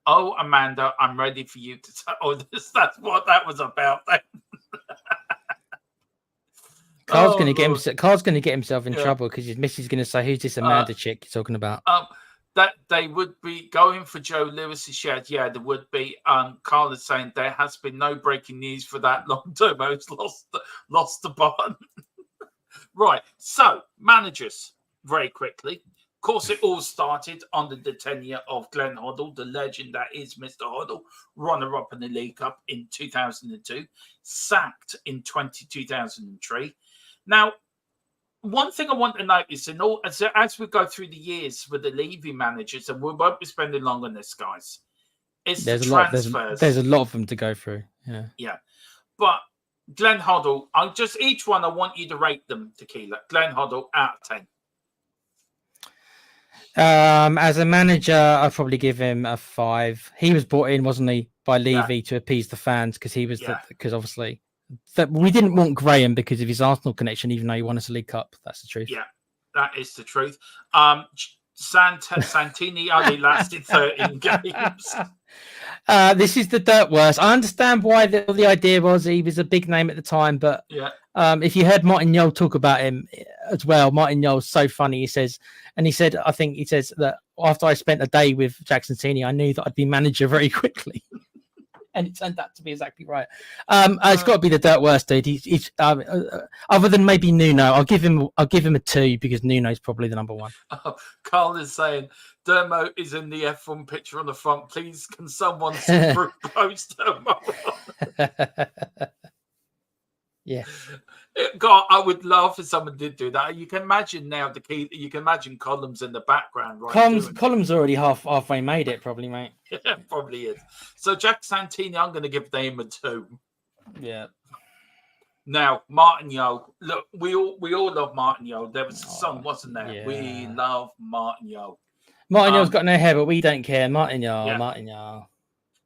Oh, Amanda, I'm ready for you to tell. Oh, that's what that was about. Carl's going to get himself in trouble because his missus is going to say, "Who's this Amanda chick you're talking about?" That they would be going for Joe Lewis's shed. Yeah, there would be. Carl is saying there has been no breaking news for that long. Turbo's lost the barn. Right. So managers, very quickly. Of course, it all started under the tenure of Glenn Hoddle, the legend that is Mr. Hoddle, runner-up in the League Cup in 2002, sacked in 2003. Now, one thing I want to notice, as we go through the years with the Levy managers, and we won't be spending long on this, guys, it's the transfers. There's a lot of them to go through. Yeah. But Glenn Hoddle, each one, I want you to rate them, Tequila. Glenn Hoddle, out of 10. As a manager, I'd probably give him a 5. He was brought in, wasn't he, by Levy to appease the fans because he was because obviously that we didn't want Graham because of his Arsenal connection, even though he won us a League Cup. That's the truth. Yeah, that is the truth. Santini only lasted 13 games. This is the dirt worst. I understand why the idea was he was a big name at the time, but if you heard Martin Yole talk about him as well, Martin Yole's so funny. He says that after I spent a day with Jackson Sini, I knew that I'd be manager very quickly. And it turned out to be exactly right. It's got to be the dirt worst, dude. He's other than maybe Nuno, I'll give him a 2 because Nuno's probably the number 1. Carl is saying Dermo is in the F1 picture on the front. Please, can someone superimpose Dermo? Yeah. God, I would laugh if someone did do that. You can imagine now you can imagine Columns in the background, right? Columns already halfway made it, probably, mate. Yeah, probably is. So Jack Santini, I'm going to give them a 2. Yeah. Now Martin Yole, look, we all love Martin Yole. There was a song, wasn't there? Yeah. We love Martin Yole. Martin Yole's got no hair, but we don't care. Martin Yole, Martin Yole.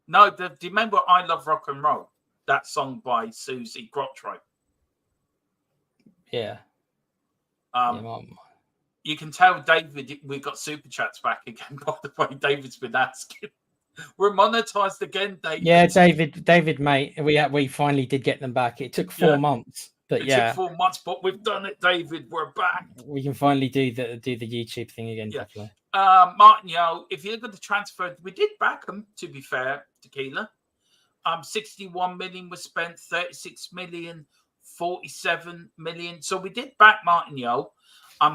No, do you remember I Love Rock and Roll? That song by Susie Quattro. Yeah. You can tell David, we got super chats back again. By the way, David's been asking. We're monetized again, David. Yeah, David, mate. We finally did get them back. It took 4 months, but it took 4 months, but we've done it, David. We're back. We can finally do the YouTube thing again. Yeah. Martin Yole, if you look at the transfer, we did back him. To be fair, Tequila. 61 million was spent, 36 million, 47 million. So we did back Martin Yole.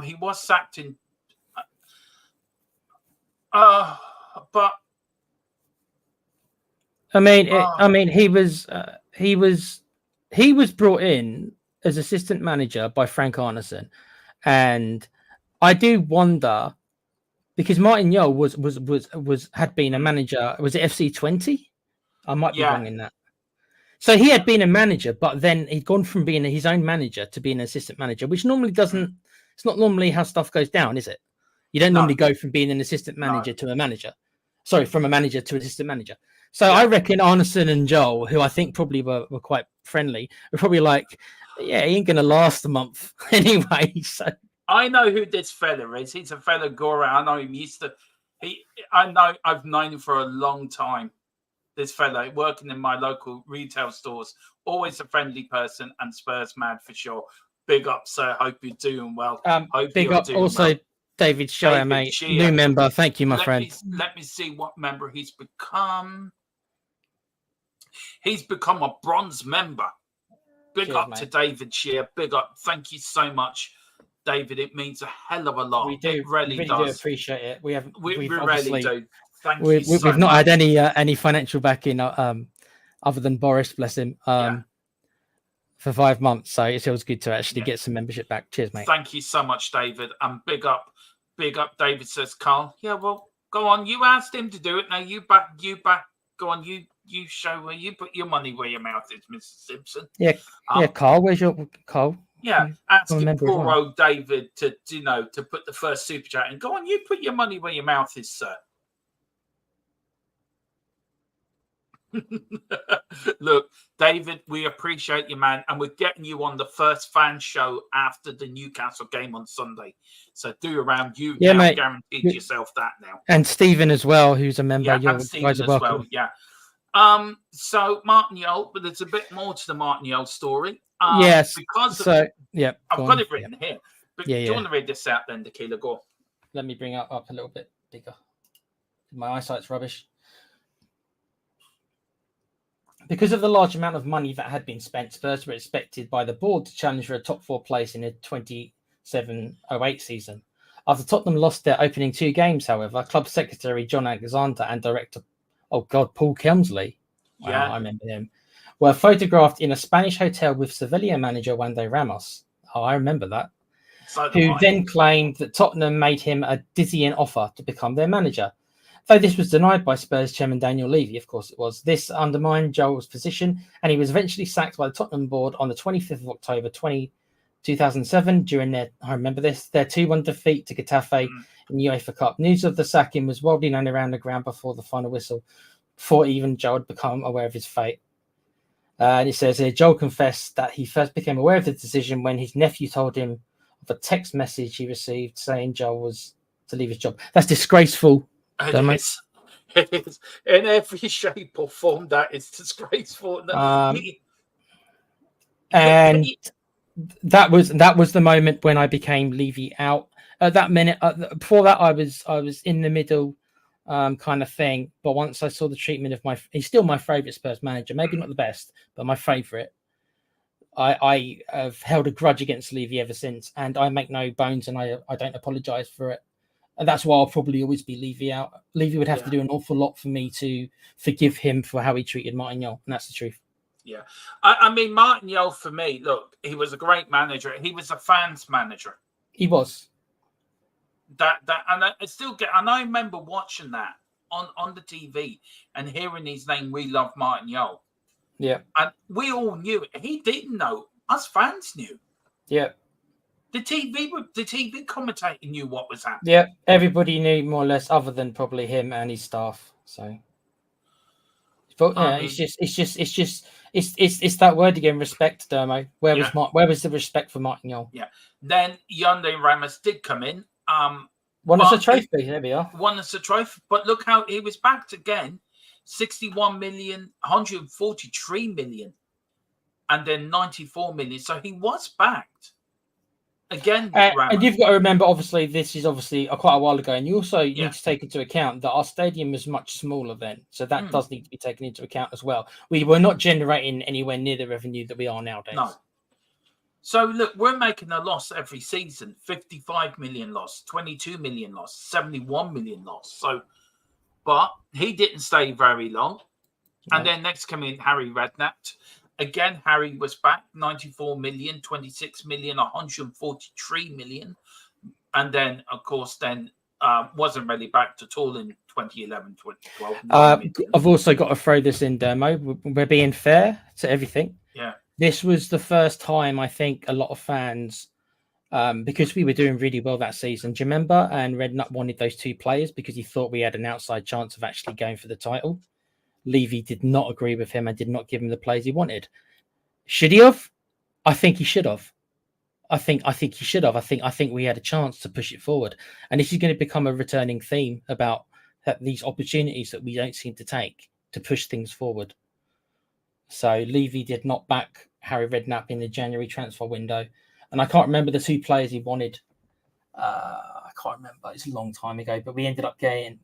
He was sacked in. But I mean, he was brought in as assistant manager by Frank Arneson, and I do wonder because Martin Yole had been a manager. Was it FC20? I might be wrong in that. So he had been a manager, but then he'd gone from being his own manager to being an assistant manager, which normally doesn't. It's not normally how stuff goes down, is it? You don't normally go from being an assistant manager to a manager. Sorry, from a manager to an assistant manager. So I reckon Arneson and Joel, who I think probably were quite friendly, were probably like, yeah, he ain't going to last a month anyway. So I know who this fella is. He's a fella Gora. I know him. I've known him for a long time. This fella working in my local retail stores, always a friendly person and Spurs mad for sure. Big up, sir. Hope you're doing well. Big up also well. David Shire, mate. New member. Thank you, my friend. Let me see what member he's become. He's become a bronze member. Big up to David Shear. Big up. Thank you so much, David. It means a hell of a lot. We do. It really do appreciate it. We really do. Thank you. We've not had any financial backing other than Boris, bless him, for 5 months. So it feels good to actually get some membership back. Cheers, mate. Thank you so much, David. And big up. David says, Carl. Yeah, well, go on. You asked him to do it. Now you back. Go on. you show where you put your money where your mouth is, Mr. Simpson. Yeah, Carl, where's your Carl? Yeah, asking poor well. old David to put the first super chat in. Go on, you put your money where your mouth is, sir. Look, David, we appreciate you, man, and we're getting you on the first fan show after the Newcastle game on Sunday. So do around you. Yeah, now mate. Guaranteed yourself that now. And Stephen as well, who's a member. Yeah, and Stephen as well. Yeah. So Martin Yole, but there's a bit more to the Martin Yole story. Yes. Because I've got it written here. But do you want to read this out then, Tequila? Go on. Let me bring it up a little bit bigger. My eyesight's rubbish. Because of the large amount of money that had been spent, Spurs were expected by the board to challenge for a top 4 place in the 27-08 season. After Tottenham lost their opening 2 games, however, club secretary John Alexander and director, Paul Kelmsley, yeah, I remember him, were photographed in a Spanish hotel with Sevilla manager Juan de Ramos. Oh, I remember that. Who then claimed that Tottenham made him a dizzying offer to become their manager. Though this was denied by Spurs chairman Daniel Levy, of course it was. This undermined Joel's position, and he was eventually sacked by the Tottenham board on the 25th of October 2007 during their 2-1 defeat to Getafe in the UEFA Cup. News of the sacking was widely known around the ground before the final whistle, before even Joel had become aware of his fate. And it says here, Joel confessed that he first became aware of the decision when his nephew told him of a text message he received saying Joel was to leave his job. That's disgraceful. It is. In every shape or form, that is disgraceful. And that was the moment when I became Levy out. At that minute, before that, I was in the middle, kind of thing. But once I saw the treatment of he's still my favourite Spurs manager. Maybe not the best, but my favourite. I have held a grudge against Levy ever since, and I make no bones, and I don't apologise for it. And that's why I'll probably always be Levy out. Levy would have to do an awful lot for me to forgive him for how he treated Martin Yole, and that's the truth. Yeah. I mean, Martin Yole, for me, look, he was a great manager. He was a fans manager. He was. And I remember watching that on the TV and hearing his name, We Love Martin Yole. Yeah. And we all knew it. He didn't know. Us fans knew. Yeah. The TV commentator knew what was happening. Yeah, everybody knew more or less, other than probably him and his staff. So, but it's that word again, respect, Dermo. Where was the respect for Martin Yole? Yeah. Then Yonde Ramos did come in. Won us a trophy. There we are. Won us a trophy. But look how he was backed again: 61 million, 143 million, and then 94 million. So he was backed. Again, and you've got to remember, obviously, this is quite a while ago, and you also need to take into account that our stadium was much smaller then, so that does need to be taken into account as well. We were not generating anywhere near the revenue that we are nowadays. No. So look, we're making a loss every season: 55 million loss, 22 million loss, 71 million loss. So, but he didn't stay very long, and then next came in Harry Redknapp. Again, Harry was back, 94 million, 26 million, 143 million. And then, of course, wasn't really backed at all in 2011, 2012. I've also got to throw this in, Dermo. We're being fair to everything. Yeah. This was the first time, I think, a lot of fans, because we were doing really well that season. Do you remember? And Redknapp wanted those 2 players because he thought we had an outside chance of actually going for the title. Levy did not agree with him and did not give him the players he wanted. Should he have? I think he should have. I think he should have. I think we had a chance to push it forward. And this is going to become a returning theme about these opportunities that we don't seem to take to push things forward. So Levy did not back Harry Redknapp in the January transfer window. And I can't remember the 2 players he wanted. I can't remember. It's a long time ago. But we ended up getting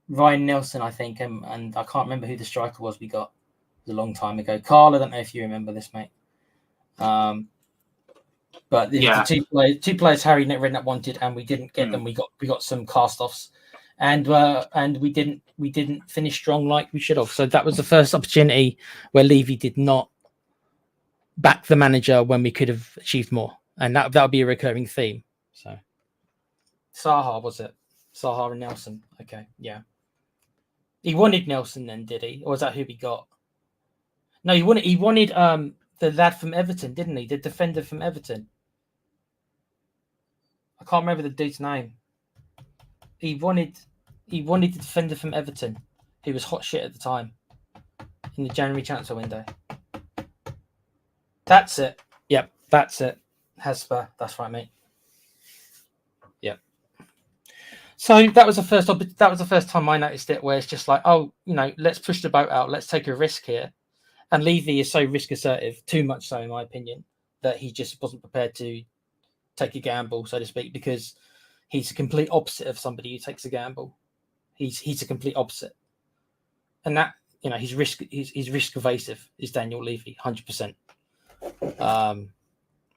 Ryan Nelson, I think, and I can't remember who the striker was we got. It was a long time ago. Carl, I don't know if you remember this, mate. But the 2 players Harry Redknapp wanted, and we didn't get them. We got some cast-offs, and we didn't finish strong like we should have. So that was the first opportunity where Levy did not back the manager when we could have achieved more, and that would be a recurring theme. So Saha, was it? Saha and Nelson. Okay, yeah. He wanted Nelson then, did he? Or was that who he got? No, he wanted the lad from Everton, didn't he? The defender from Everton. I can't remember the dude's name. He wanted the defender from Everton, who was hot shit at the time in the January transfer window. That's it. Yep, that's it. Hesper, that's right, mate. Yep. So that was the first time I noticed it, where it's just like, oh, let's push the boat out, let's take a risk here. And Levy is so risk assertive, too much so in my opinion, that he just wasn't prepared to take a gamble, so to speak, because he's a complete opposite of somebody who takes a gamble. He's a complete opposite, and that he's risk evasive is Daniel Levy, 100%.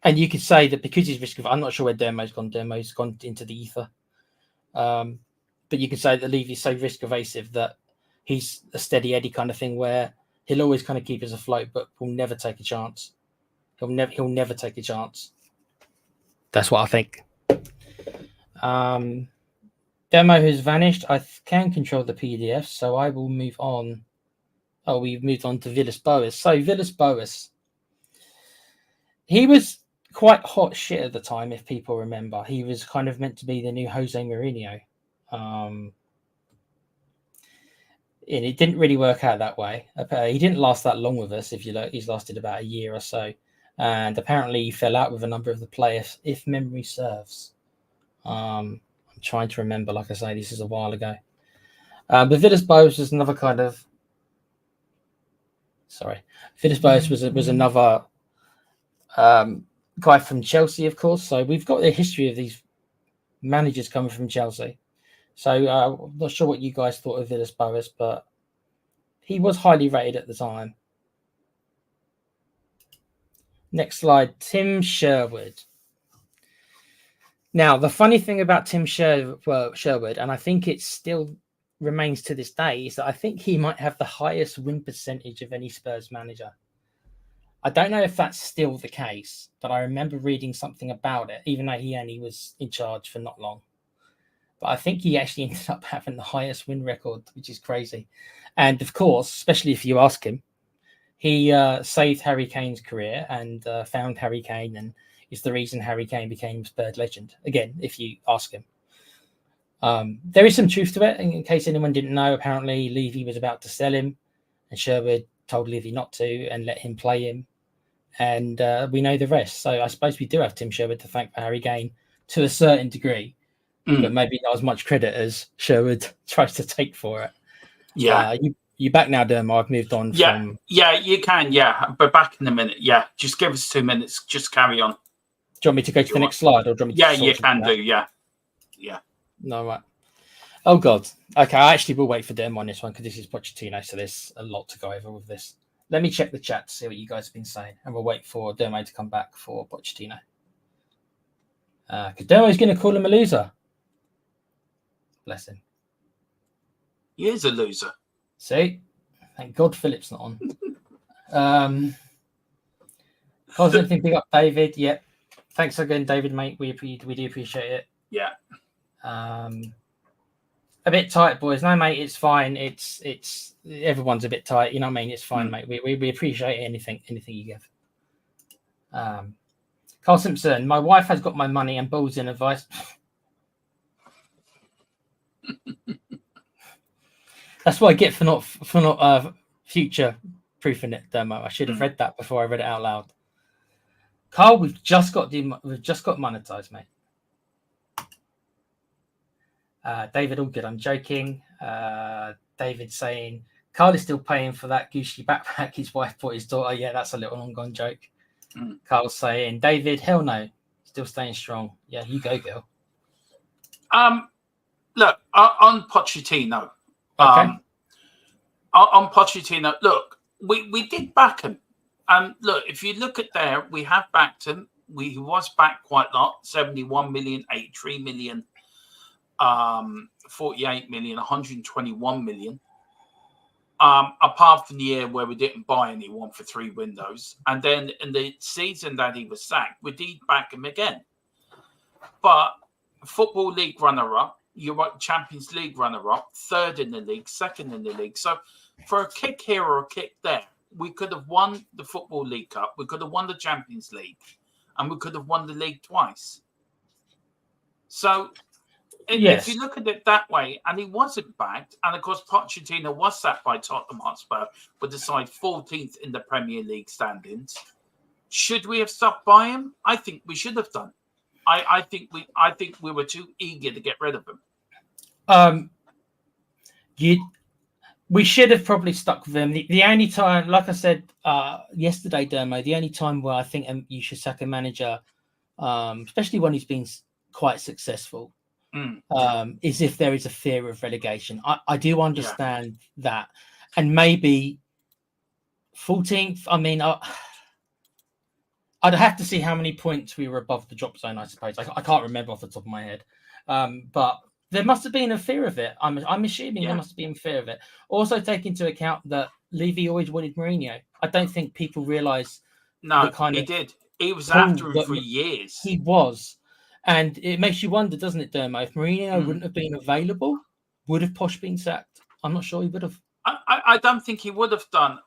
And you could say that because he's risk evasive, I'm not sure where Dermo's gone. Dermo's gone into the ether, but you could say that Levy's so risk evasive that he's a steady Eddie kind of thing, where he'll always kind of keep us afloat, but will never take a chance. He'll never take a chance. That's what I think. Demo has vanished. I can control the PDF, so I will move on. Oh, we've moved on to Villas-Boas. So Villas-Boas, he was quite hot shit at the time, if people remember. He was kind of meant to be the new Jose Mourinho. And it didn't really work out that way. He didn't last that long with us, if you look. He's lasted about a year or so. And apparently he fell out with a number of the players, if memory serves. I'm trying to remember, like I say, this is a while ago. But Villas-Boas was another kind of... Sorry. Villas-Boas was another guy from Chelsea, of course. So we've got the history of these managers coming from Chelsea. So I'm not sure what you guys thought of Villas-Boas, but he was highly rated at the time. Next slide, Tim Sherwood. Now, the funny thing about Tim Sherwood, and I think it still remains to this day, is that I think he might have the highest win percentage of any Spurs manager. I don't know if that's still the case, but I remember reading something about it, even though he only was in charge for not long. But I think he actually ended up having the highest win record, which is crazy. And of course, especially if you ask him, he saved Harry Kane's career and found Harry Kane, and is the reason Harry Kane became Spurs legend. Again, if you ask him. There is some truth to it. In case anyone didn't know, apparently Levy was about to sell him, and Sherwood told Levy not to and let him play him. And we know the rest. So I suppose we do have Tim Sherwood to thank for Harry Kane to a certain degree, but maybe not as much credit as Sherwood tries to take for it. Yeah. You back now, Dermo? I've moved on from... Yeah, you can, but back in a minute. Yeah, just give us 2 minutes. Just carry on. Do you want me to go to the next slide? Or do you want me to you can do, yeah. No, right. Oh, God. Okay, I actually will wait for Dermo on this one because this is Pochettino, so there's a lot to go over with this. Let me check the chat to see what you guys have been saying, and we'll wait for Dermo to come back for Pochettino. Because Dermo's going to call him a loser. Bless him. He is a loser. See? Thank God Philip's not on. Cause anything big up, David? Yep. Thanks again, David, mate. We do appreciate it. Yeah. A bit tight, boys. No, mate, it's fine. It's everyone's a bit tight. You know what I mean? It's fine, mate. We appreciate anything you give. Carl Simpson, my wife has got my money and balls in advice. That's what I get for not future proofing it, Demo. I should have read that before I read it out loud. Carl, we've just got monetized, mate. David, all good. I'm joking. David saying Carl is still paying for that Gucci backpack his wife bought his daughter. Yeah, that's a little ongoing joke. Carl's saying, David, hell no, still staying strong. Yeah, you go, girl. Look, on Pochettino. Okay. On Pochettino, look, we did back him. Look, if you look at there, we have backed him. He was backed quite a lot, 71 million, 83 million, 48 million, 121 million. Apart from the year where we didn't buy anyone for 3 windows. And then in the season that he was sacked, we did back him again. But Football League runner-up, you were Champions League runner-up, third in the league, second in the league. So for a kick here or a kick there, we could have won the Football League Cup, we could have won the Champions League, and we could have won the league twice. So if you look at it that way, and he wasn't backed, and of course Pochettino was sacked by Tottenham Hotspur with the side 14th in the Premier League standings. Should we have stuck by him? I think we should have done. I think we were too eager to get rid of him. We should have probably stuck with him. The only time, like I said yesterday, Dermo, the only time where I think you should sack a manager, especially when he's been quite successful, is if there is a fear of relegation. I do understand that. And maybe 14th, I mean, I'd have to see how many points we were above the drop zone, I suppose. I can't remember off the top of my head. But there must have been a fear of it. I'm assuming there must have been a fear of it. Also, take into account that Levy always wanted Mourinho. I don't think people realise. No, he did. He was after him for years. He was. And it makes you wonder, doesn't it, Dermo? If Mourinho wouldn't have been available, would have Posh been sacked? I'm not sure he would have. I don't think he would have done.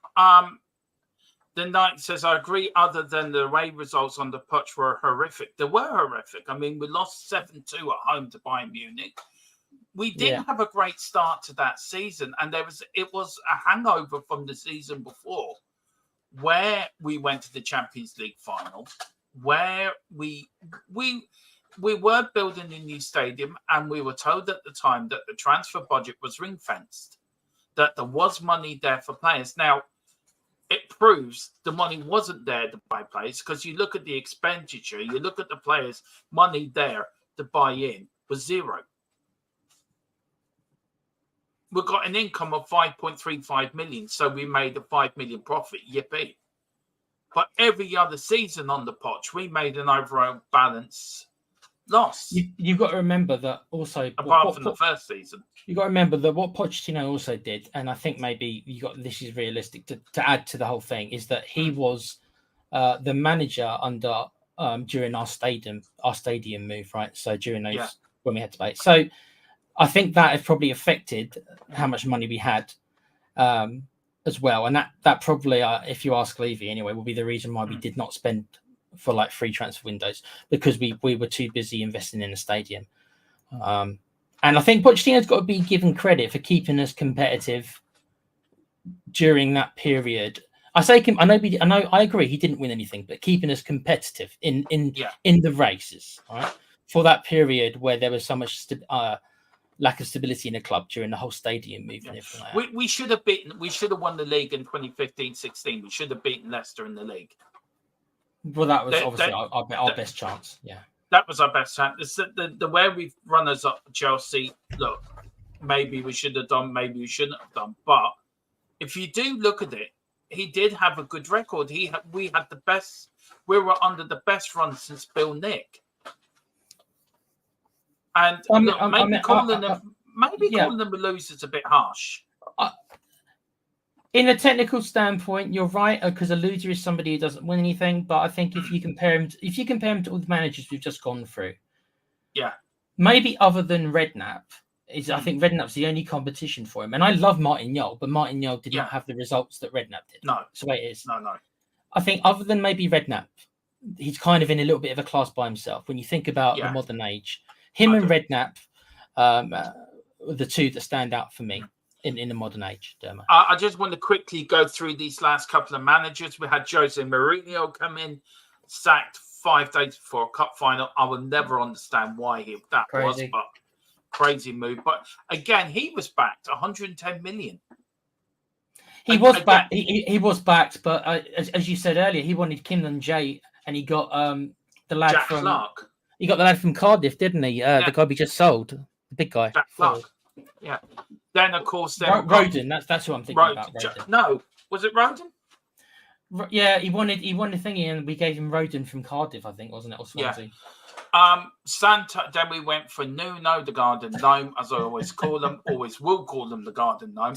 The Knight says, I agree, other than the away results on the pitch were horrific. They were horrific. I mean, we lost 7-2 at home to Bayern Munich. We didn't have a great start to that season, and it was a hangover from the season before, where we went to the Champions League final, where we were building a new stadium, and we were told at the time that the transfer budget was ring-fenced, that there was money there for players. Now, it proves the money wasn't there to buy players, because you look at the expenditure, you look at the players, money there to buy in was zero. We got an income of 5.35 million, so we made a 5 million profit. Yippee. But every other season on the potch, we made an overall balance loss. You've got to remember that also. Apart from the first season. You've got to remember that what Pochettino also did, and I think maybe this is realistic to add to the whole thing, is that he was the manager under during our stadium move, right? So during those when we had to play. So I think that has probably affected how much money we had as well. And that probably, if you ask Levy anyway, will be the reason why we did not spend for like free transfer windows, because we were too busy investing in the stadium. And I think Pochettino's got to be given credit for keeping us competitive during that period. I agree he didn't win anything, but keeping us competitive in the races, all right? For that period where there was so much lack of stability in the club during the whole stadium move. And everything like that. We should have won the league in 2015-16. We should have beaten Leicester in the league. Well, that was obviously our best chance. Yeah, that was our best chance. It's the way we've run us up Chelsea. Look, maybe we should have done, maybe we shouldn't have done. But if you do look at it, he did have a good record. We had the best. We were under the best run since Bill Nick. And calling them a loser is a bit harsh. In a technical standpoint, you're right, because a loser is somebody who doesn't win anything. But I think if you compare him to all the managers we've just gone through, maybe other than Redknapp, I think Redknapp's the only competition for him. And I love Martin Jol, but Martin Jol did not have the results that Redknapp did. No, that's the way it is. No. I think other than maybe Redknapp, he's kind of in a little bit of a class by himself. When you think about the modern age, him and Redknapp, the two that stand out for me in the modern age. I just want to quickly go through these last couple of managers. We had Jose Mourinho come in, sacked 5 days before a cup final. I will never understand why that was, but crazy move. But again, he was backed 110 million. He was backed, but as you said earlier, he wanted Kim and Jay, and he got the lad Jack from Clark. He got the lad from Cardiff, didn't he? The guy we just sold, the big guy. Jack Clark. Yeah. Then of course, Rodin. That's who I'm thinking about. Rodin. No, was it Rodin? Yeah, he wanted thingy, and we gave him Rodin from Cardiff, I think, wasn't it? Or Swansea. Yeah. Then we went for Nuno, the Garden Gnome, as I always call him. Always will call him the Garden Gnome.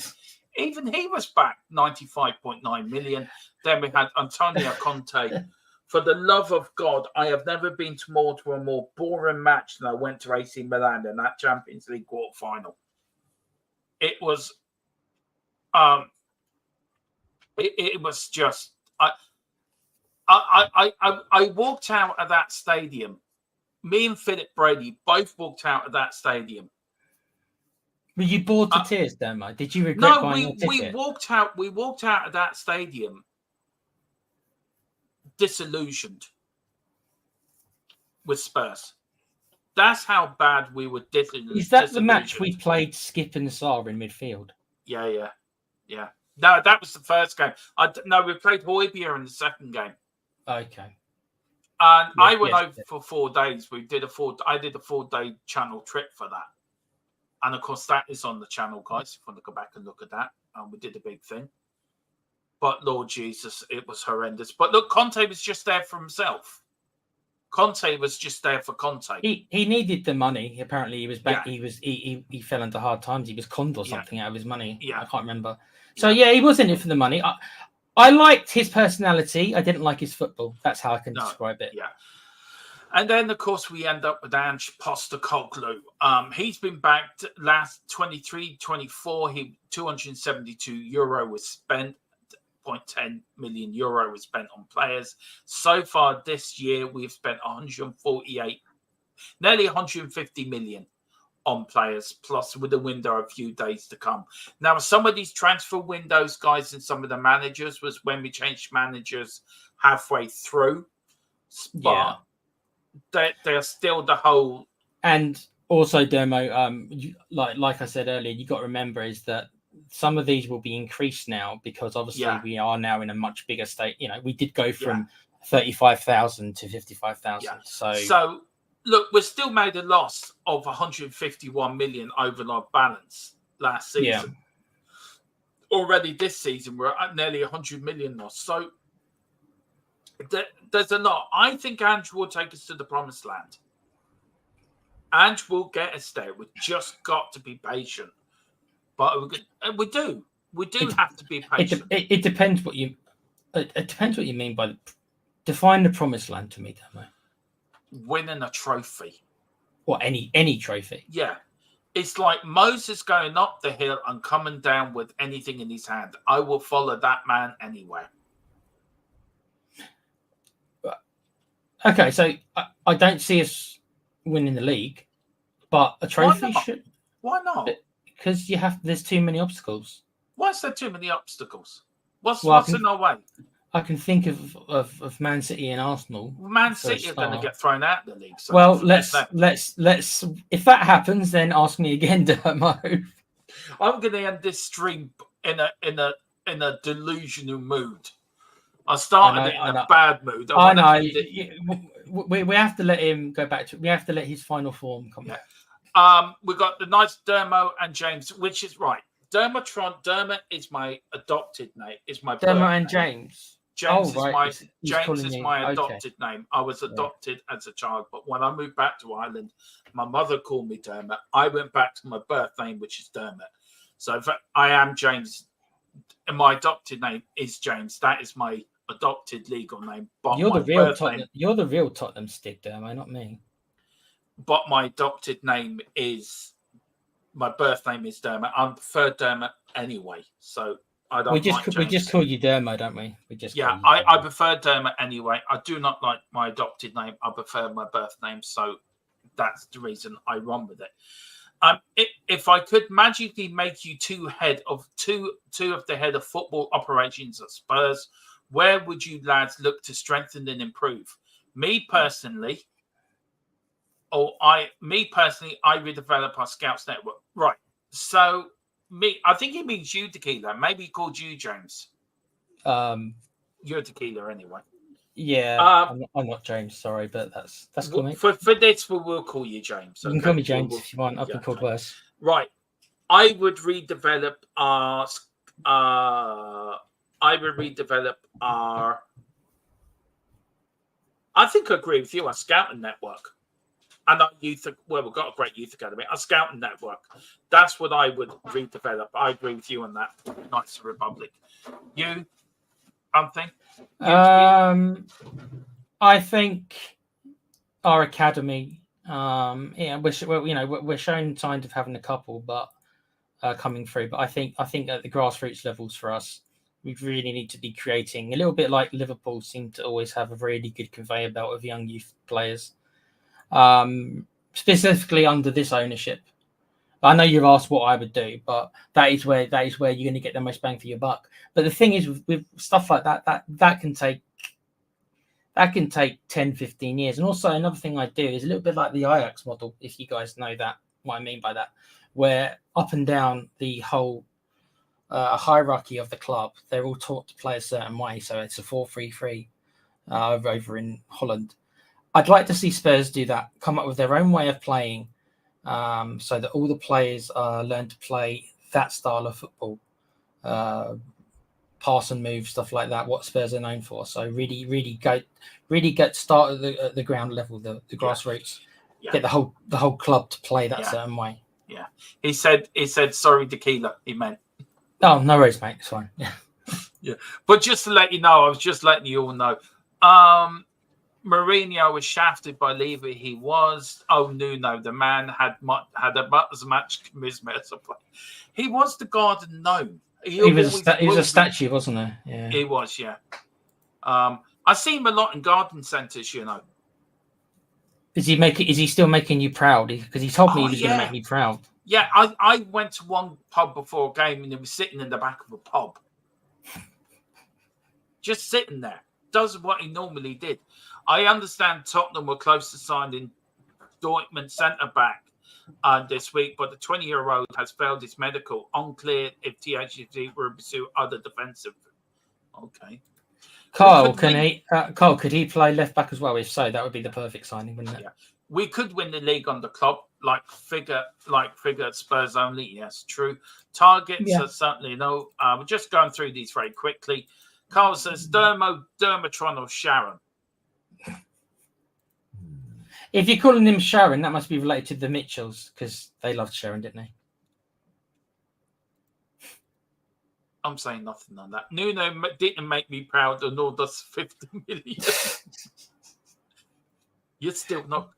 Even he was back 95.9 million. Then we had Antonio Conte For the love of God, I have never been to a more boring match than I went to AC Milan in that Champions League quarterfinal. It was, it was just. I walked out of that stadium. Me and Philip Brady both walked out of that stadium. Were you bored to tears, Dermo? Did you regret buying a ticket? We walked out of that stadium disillusioned with Spurs. That's how bad we were disillusioned. Is that the match we played Skip and Sarr in midfield? Yeah. No, that was the first game. No, we played Højbjerg in the second game. Okay. And I went over for 4 days. I did a 4-day channel trip for that. And of course, that is on the channel, guys. If you want to go back and look at that. We did a big thing. But Lord Jesus, it was horrendous. But look, Conte was just there for himself. Conte was just there for Conte. He needed the money. Apparently, he was back. Yeah. He fell into hard times. He was conned or something out of his money. Yeah, I can't remember. So yeah, he was in it for the money. I liked his personality. I didn't like his football. That's how I can describe it. Yeah. And then, of course, we end up with Ange Postecoglou. He's been backed last 23-24. 272 euro was spent. 0.10 million euro was spent on players. So far this year, we've spent 148, nearly 150 million on players, plus with a window a few days to come. Now, some of these transfer windows, guys, and some of the managers was when we changed managers halfway through. But they're still the whole. And also, Dermo, like I said earlier, you got to remember is that some of these will be increased now because obviously we are now in a much bigger state. You know, we did go from 35,000 to 55,000. Yeah. So look, we still made a loss of 151 million over our balance last season. Yeah. Already this season, we're at nearly 100 million loss. So there's a lot. I think Ange will take us to the promised land. Ange will get us there. We've just got to be patient. But we do have to be patient. It depends what you. It depends what you mean by define the promised land to me, Damo. Winning a trophy. Or any trophy. Yeah, it's like Moses going up the hill and coming down with anything in his hand. I will follow that man anywhere. Okay, so I don't see us winning the league, but a trophy should. Why not? Because there's too many obstacles. Why is there too many obstacles? What's in our way? I can think of Man City and Arsenal. Man City are going to get thrown out of the league. So well, let's. If that happens, then ask me again, Dermo. I'm going to end this stream in a delusional mood. I started it in a bad mood. I know. We have to let him go back to. We have to let his final form come back. We've got the nice Dermo and James, which is right. Dermot is my adopted name. Is my Dermo and James. James is my adopted name. I was adopted as a child, but when I moved back to Ireland, my mother called me Dermot. I went back to my birth name, which is Dermot. So I am James, and my adopted name is James. That is my adopted legal name. But you're the real Tottenham stick, Dermo, not me. But my adopted name is my birth name is Dermot. I prefer Dermot anyway, so I don't. We just call you Dermo, don't we? I prefer Dermot anyway. I do not like my adopted name. I prefer my birth name, so that's the reason I run with it. If I could magically make you two of the head of football operations at Spurs, where would you lads look to strengthen and improve? Me personally. I redevelop our scouts network. Right. So I think he means you, Tequila. Maybe he called you James. You're Tequila anyway. Yeah. I'm not James, sorry, but that's cool. Mate. For this, we'll call you James. You can call me James if you want. I've been called worse. Right. I would redevelop our. I think I agree with you. Our scouting network. And our we've got a great youth academy. Our scouting network. That's what I would redevelop. I agree with you on that. Knights of the Republic. You, something? I think our academy, we're showing signs of having a couple, but coming through. But I think at the grassroots levels for us, we really need to be creating a little bit like Liverpool seem to always have a really good conveyor belt of young youth players, specifically under this ownership. I know you've asked what I would do, but that is where you're going to get the most bang for your buck. But the thing is, with stuff like that can take 10, 15 years. And also another thing I do is a little bit like the Ajax model, if you guys know that, what I mean by that, where up and down the whole hierarchy of the club, they're all taught to play a certain way. So it's a 4-3-3 over in Holland. I'd like to see Spurs do that, come up with their own way of playing, so that all the players learn to play that style of football, pass and move, stuff like that. What Spurs are known for. So really get start at the ground level, the grassroots. Yeah. Get the whole club to play that certain way. Yeah, he said sorry, tequila. He meant. Oh, no worries, mate. It's fine. Yeah. Yeah, but just to let you know, I was just letting you all know. Mourinho was shafted by Levy. He was. Oh, Nuno, the man had as much charisma as a player. He was the garden gnome. He was a statue, wasn't he? Yeah. He was, yeah. I see him a lot in garden centres, you know. Is he still making you proud? Because he told me he was going to make me proud. Yeah, I went to one pub before a game and he was sitting in the back of a pub. Just sitting there. Does what he normally did. I understand Tottenham were close to signing Dortmund centre-back this week, but the 20-year-old has failed his medical. Unclear if TIC-TOC will pursue other defensive. Okay. Carl, could he play left back as well? If so, that would be the perfect signing, wouldn't it? Yeah. We could win the league on the club, like figure Spurs only. Yes, true. Targets are certainly no. We're just going through these very quickly. Carl says Dermatron or Sharon. If you're calling him Sharon, that must be related to the Mitchells because they loved Sharon, didn't they? I'm saying nothing on that. Nuno didn't make me proud, nor does 50 million. You're still not.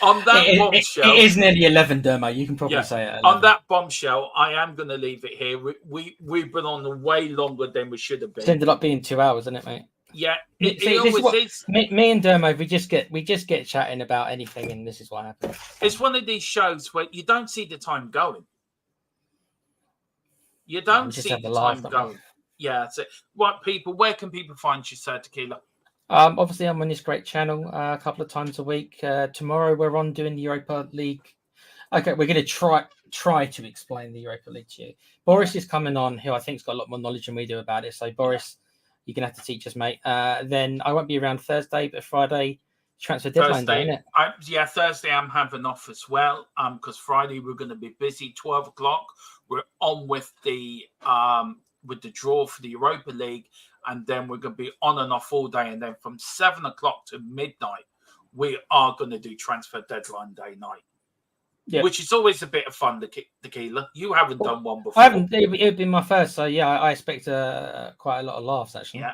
On that bombshell, it is nearly 11, Dermo. You can probably say it. On that bombshell, I am going to leave it here. We've been on way longer than we should have been. It ended up being 2 hours, isn't it, mate? Yeah, it always is. Me and Dermo, we just get chatting about anything, and this is what happens. It's one of these shows where you don't see the time going. You don't see the time going. Yeah, that's it. Where can people find you, Sir Tequila? Obviously, I'm on this great channel a couple of times a week. Tomorrow, we're on doing the Europa League. Okay, we're going to try to explain the Europa League to you. Boris is coming on, who I think's got a lot more knowledge than we do about it. So, Boris, you're going to have to teach us, mate. Then I won't be around Thursday, but Friday, transfer deadline day, isn't it? Thursday I'm having off as well. Because Friday we're going to be busy. 12 o'clock, we're on with the draw for the Europa League. And then we're going to be on and off all day. And then from 7 o'clock to midnight, we are going to do transfer deadline day night, which is always a bit of fun, Tequila. You haven't done one before. I haven't. It'd be my first. So, yeah, I expect quite a lot of laughs, actually. Yeah,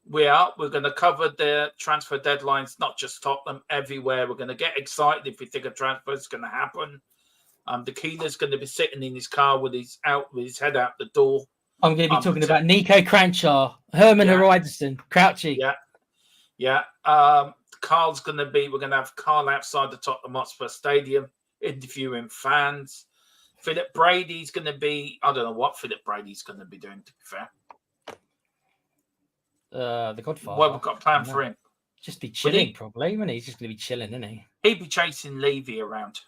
we are. We're going to cover the transfer deadlines, not just Tottenham, everywhere. We're going to get excited if we think a transfer is going to happen. Tequila's going to be sitting in his car with his head out the door. I'm going to be talking about Nico Cranshaw, Herman Hreidsson, Crouchy. Yeah. Carl's going to be, we're going to have Carl outside the Tottenham Hotspur Stadium interviewing fans. Philip Brady's going to be, I don't know what Philip Brady's going to be doing, to be fair. The Godfather. What we've got planned for him? Just be chilling, probably, wouldn't he? He's just going to be chilling, isn't he? He'd be chasing Levy around.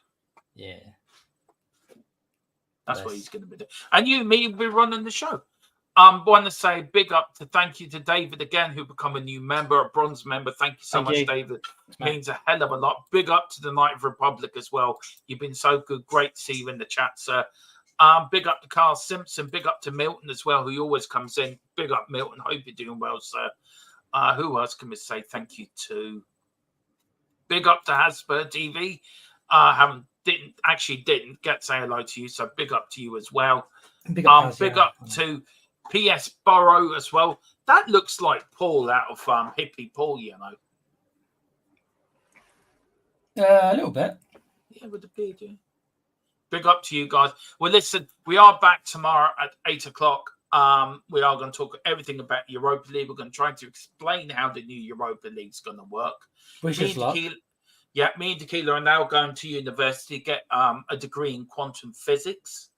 Yeah. That's what he's going to be doing. And you and me will be running the show. I want to say thank you to David again, who become a new member, a bronze member. Thank you so much, David. It means a hell of a lot. Big up to the Knight of Republic as well. You've been so good. Great to see you in the chat, sir. Big up to Carl Simpson. Big up to Milton as well, who always comes in. Big up, Milton. Hope you're doing well, sir. Who else can we say thank you to? Big up to Hasper TV. Didn't get to say hello to you, so big up to you as well. Big up to PS Burrow as well. That looks like Paul out of Hippie Paul, you know. A little bit. Yeah, with the beard, yeah. Big up to you guys. Well, listen, we are back tomorrow at 8 o'clock. We are going to talk everything about Europa League. We're going to try to explain how the new Europa League is going to work. Wish us luck. Yeah, me and Tequila are now going to university to get a degree in quantum physics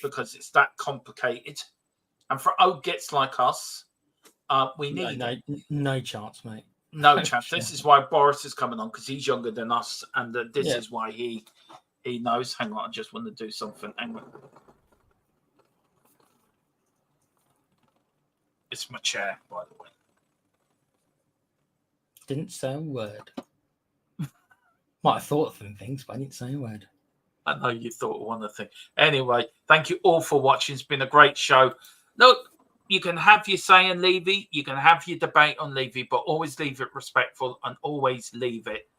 because it's that complicated. And for old gets like us, we need no chance, mate. No chance. This is why Boris is coming on, because he's younger than us, and this is why he knows. Hang on, I just want to do something. Hang on. It's my chair, by the way. Didn't say a word. Might have thought of some things, but I didn't say a word. I know you thought of one other thing. Anyway, thank you all for watching. It's been a great show. Look, you can have your say on Levy. You can have your debate on Levy, but always leave it respectful and always leave it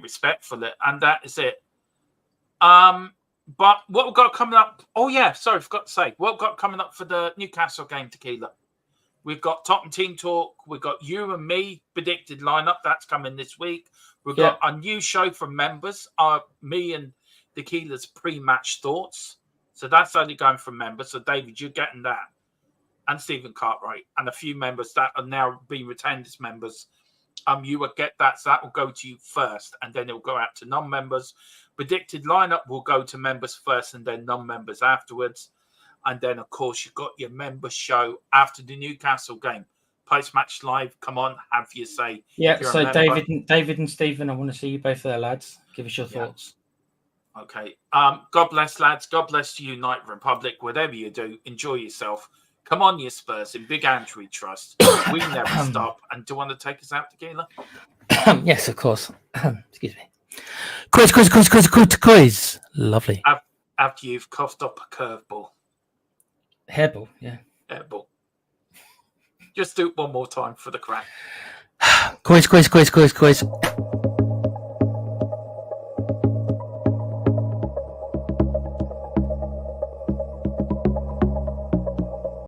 respectful. And that is it. But what we've got coming up? Oh, yeah. Sorry, forgot to say. What we've got coming up for the Newcastle game, Tequila? We've got Tottenham Team Talk. We've got you and me predicted lineup. That's coming this week. We've got a new show for members. Me and Tequila's pre-match thoughts. So that's only going for members. So, David, you're getting that. And Stephen Cartwright. And a few members that are now being retained as members. You will get that. So that will go to you first. And then it will go out to non-members. Predicted lineup will go to members first and then non-members afterwards. And then, of course, you've got your member show after the Newcastle game. Post-match live. Come on, have your say. Yeah, so David and Stephen, I want to see you both there, lads. Give us your thoughts. Okay. God bless, lads. God bless you, United Republic. Whatever you do, enjoy yourself. Come on, you Spurs. In Big Andrew we trust. We never stop. And do you want to take us out, Tequila? Yes, of course. Excuse me. Quiz. Lovely. After you've coughed up a curveball. Hairball, yeah. Hairball. Just do it one more time for the crack. Quiz.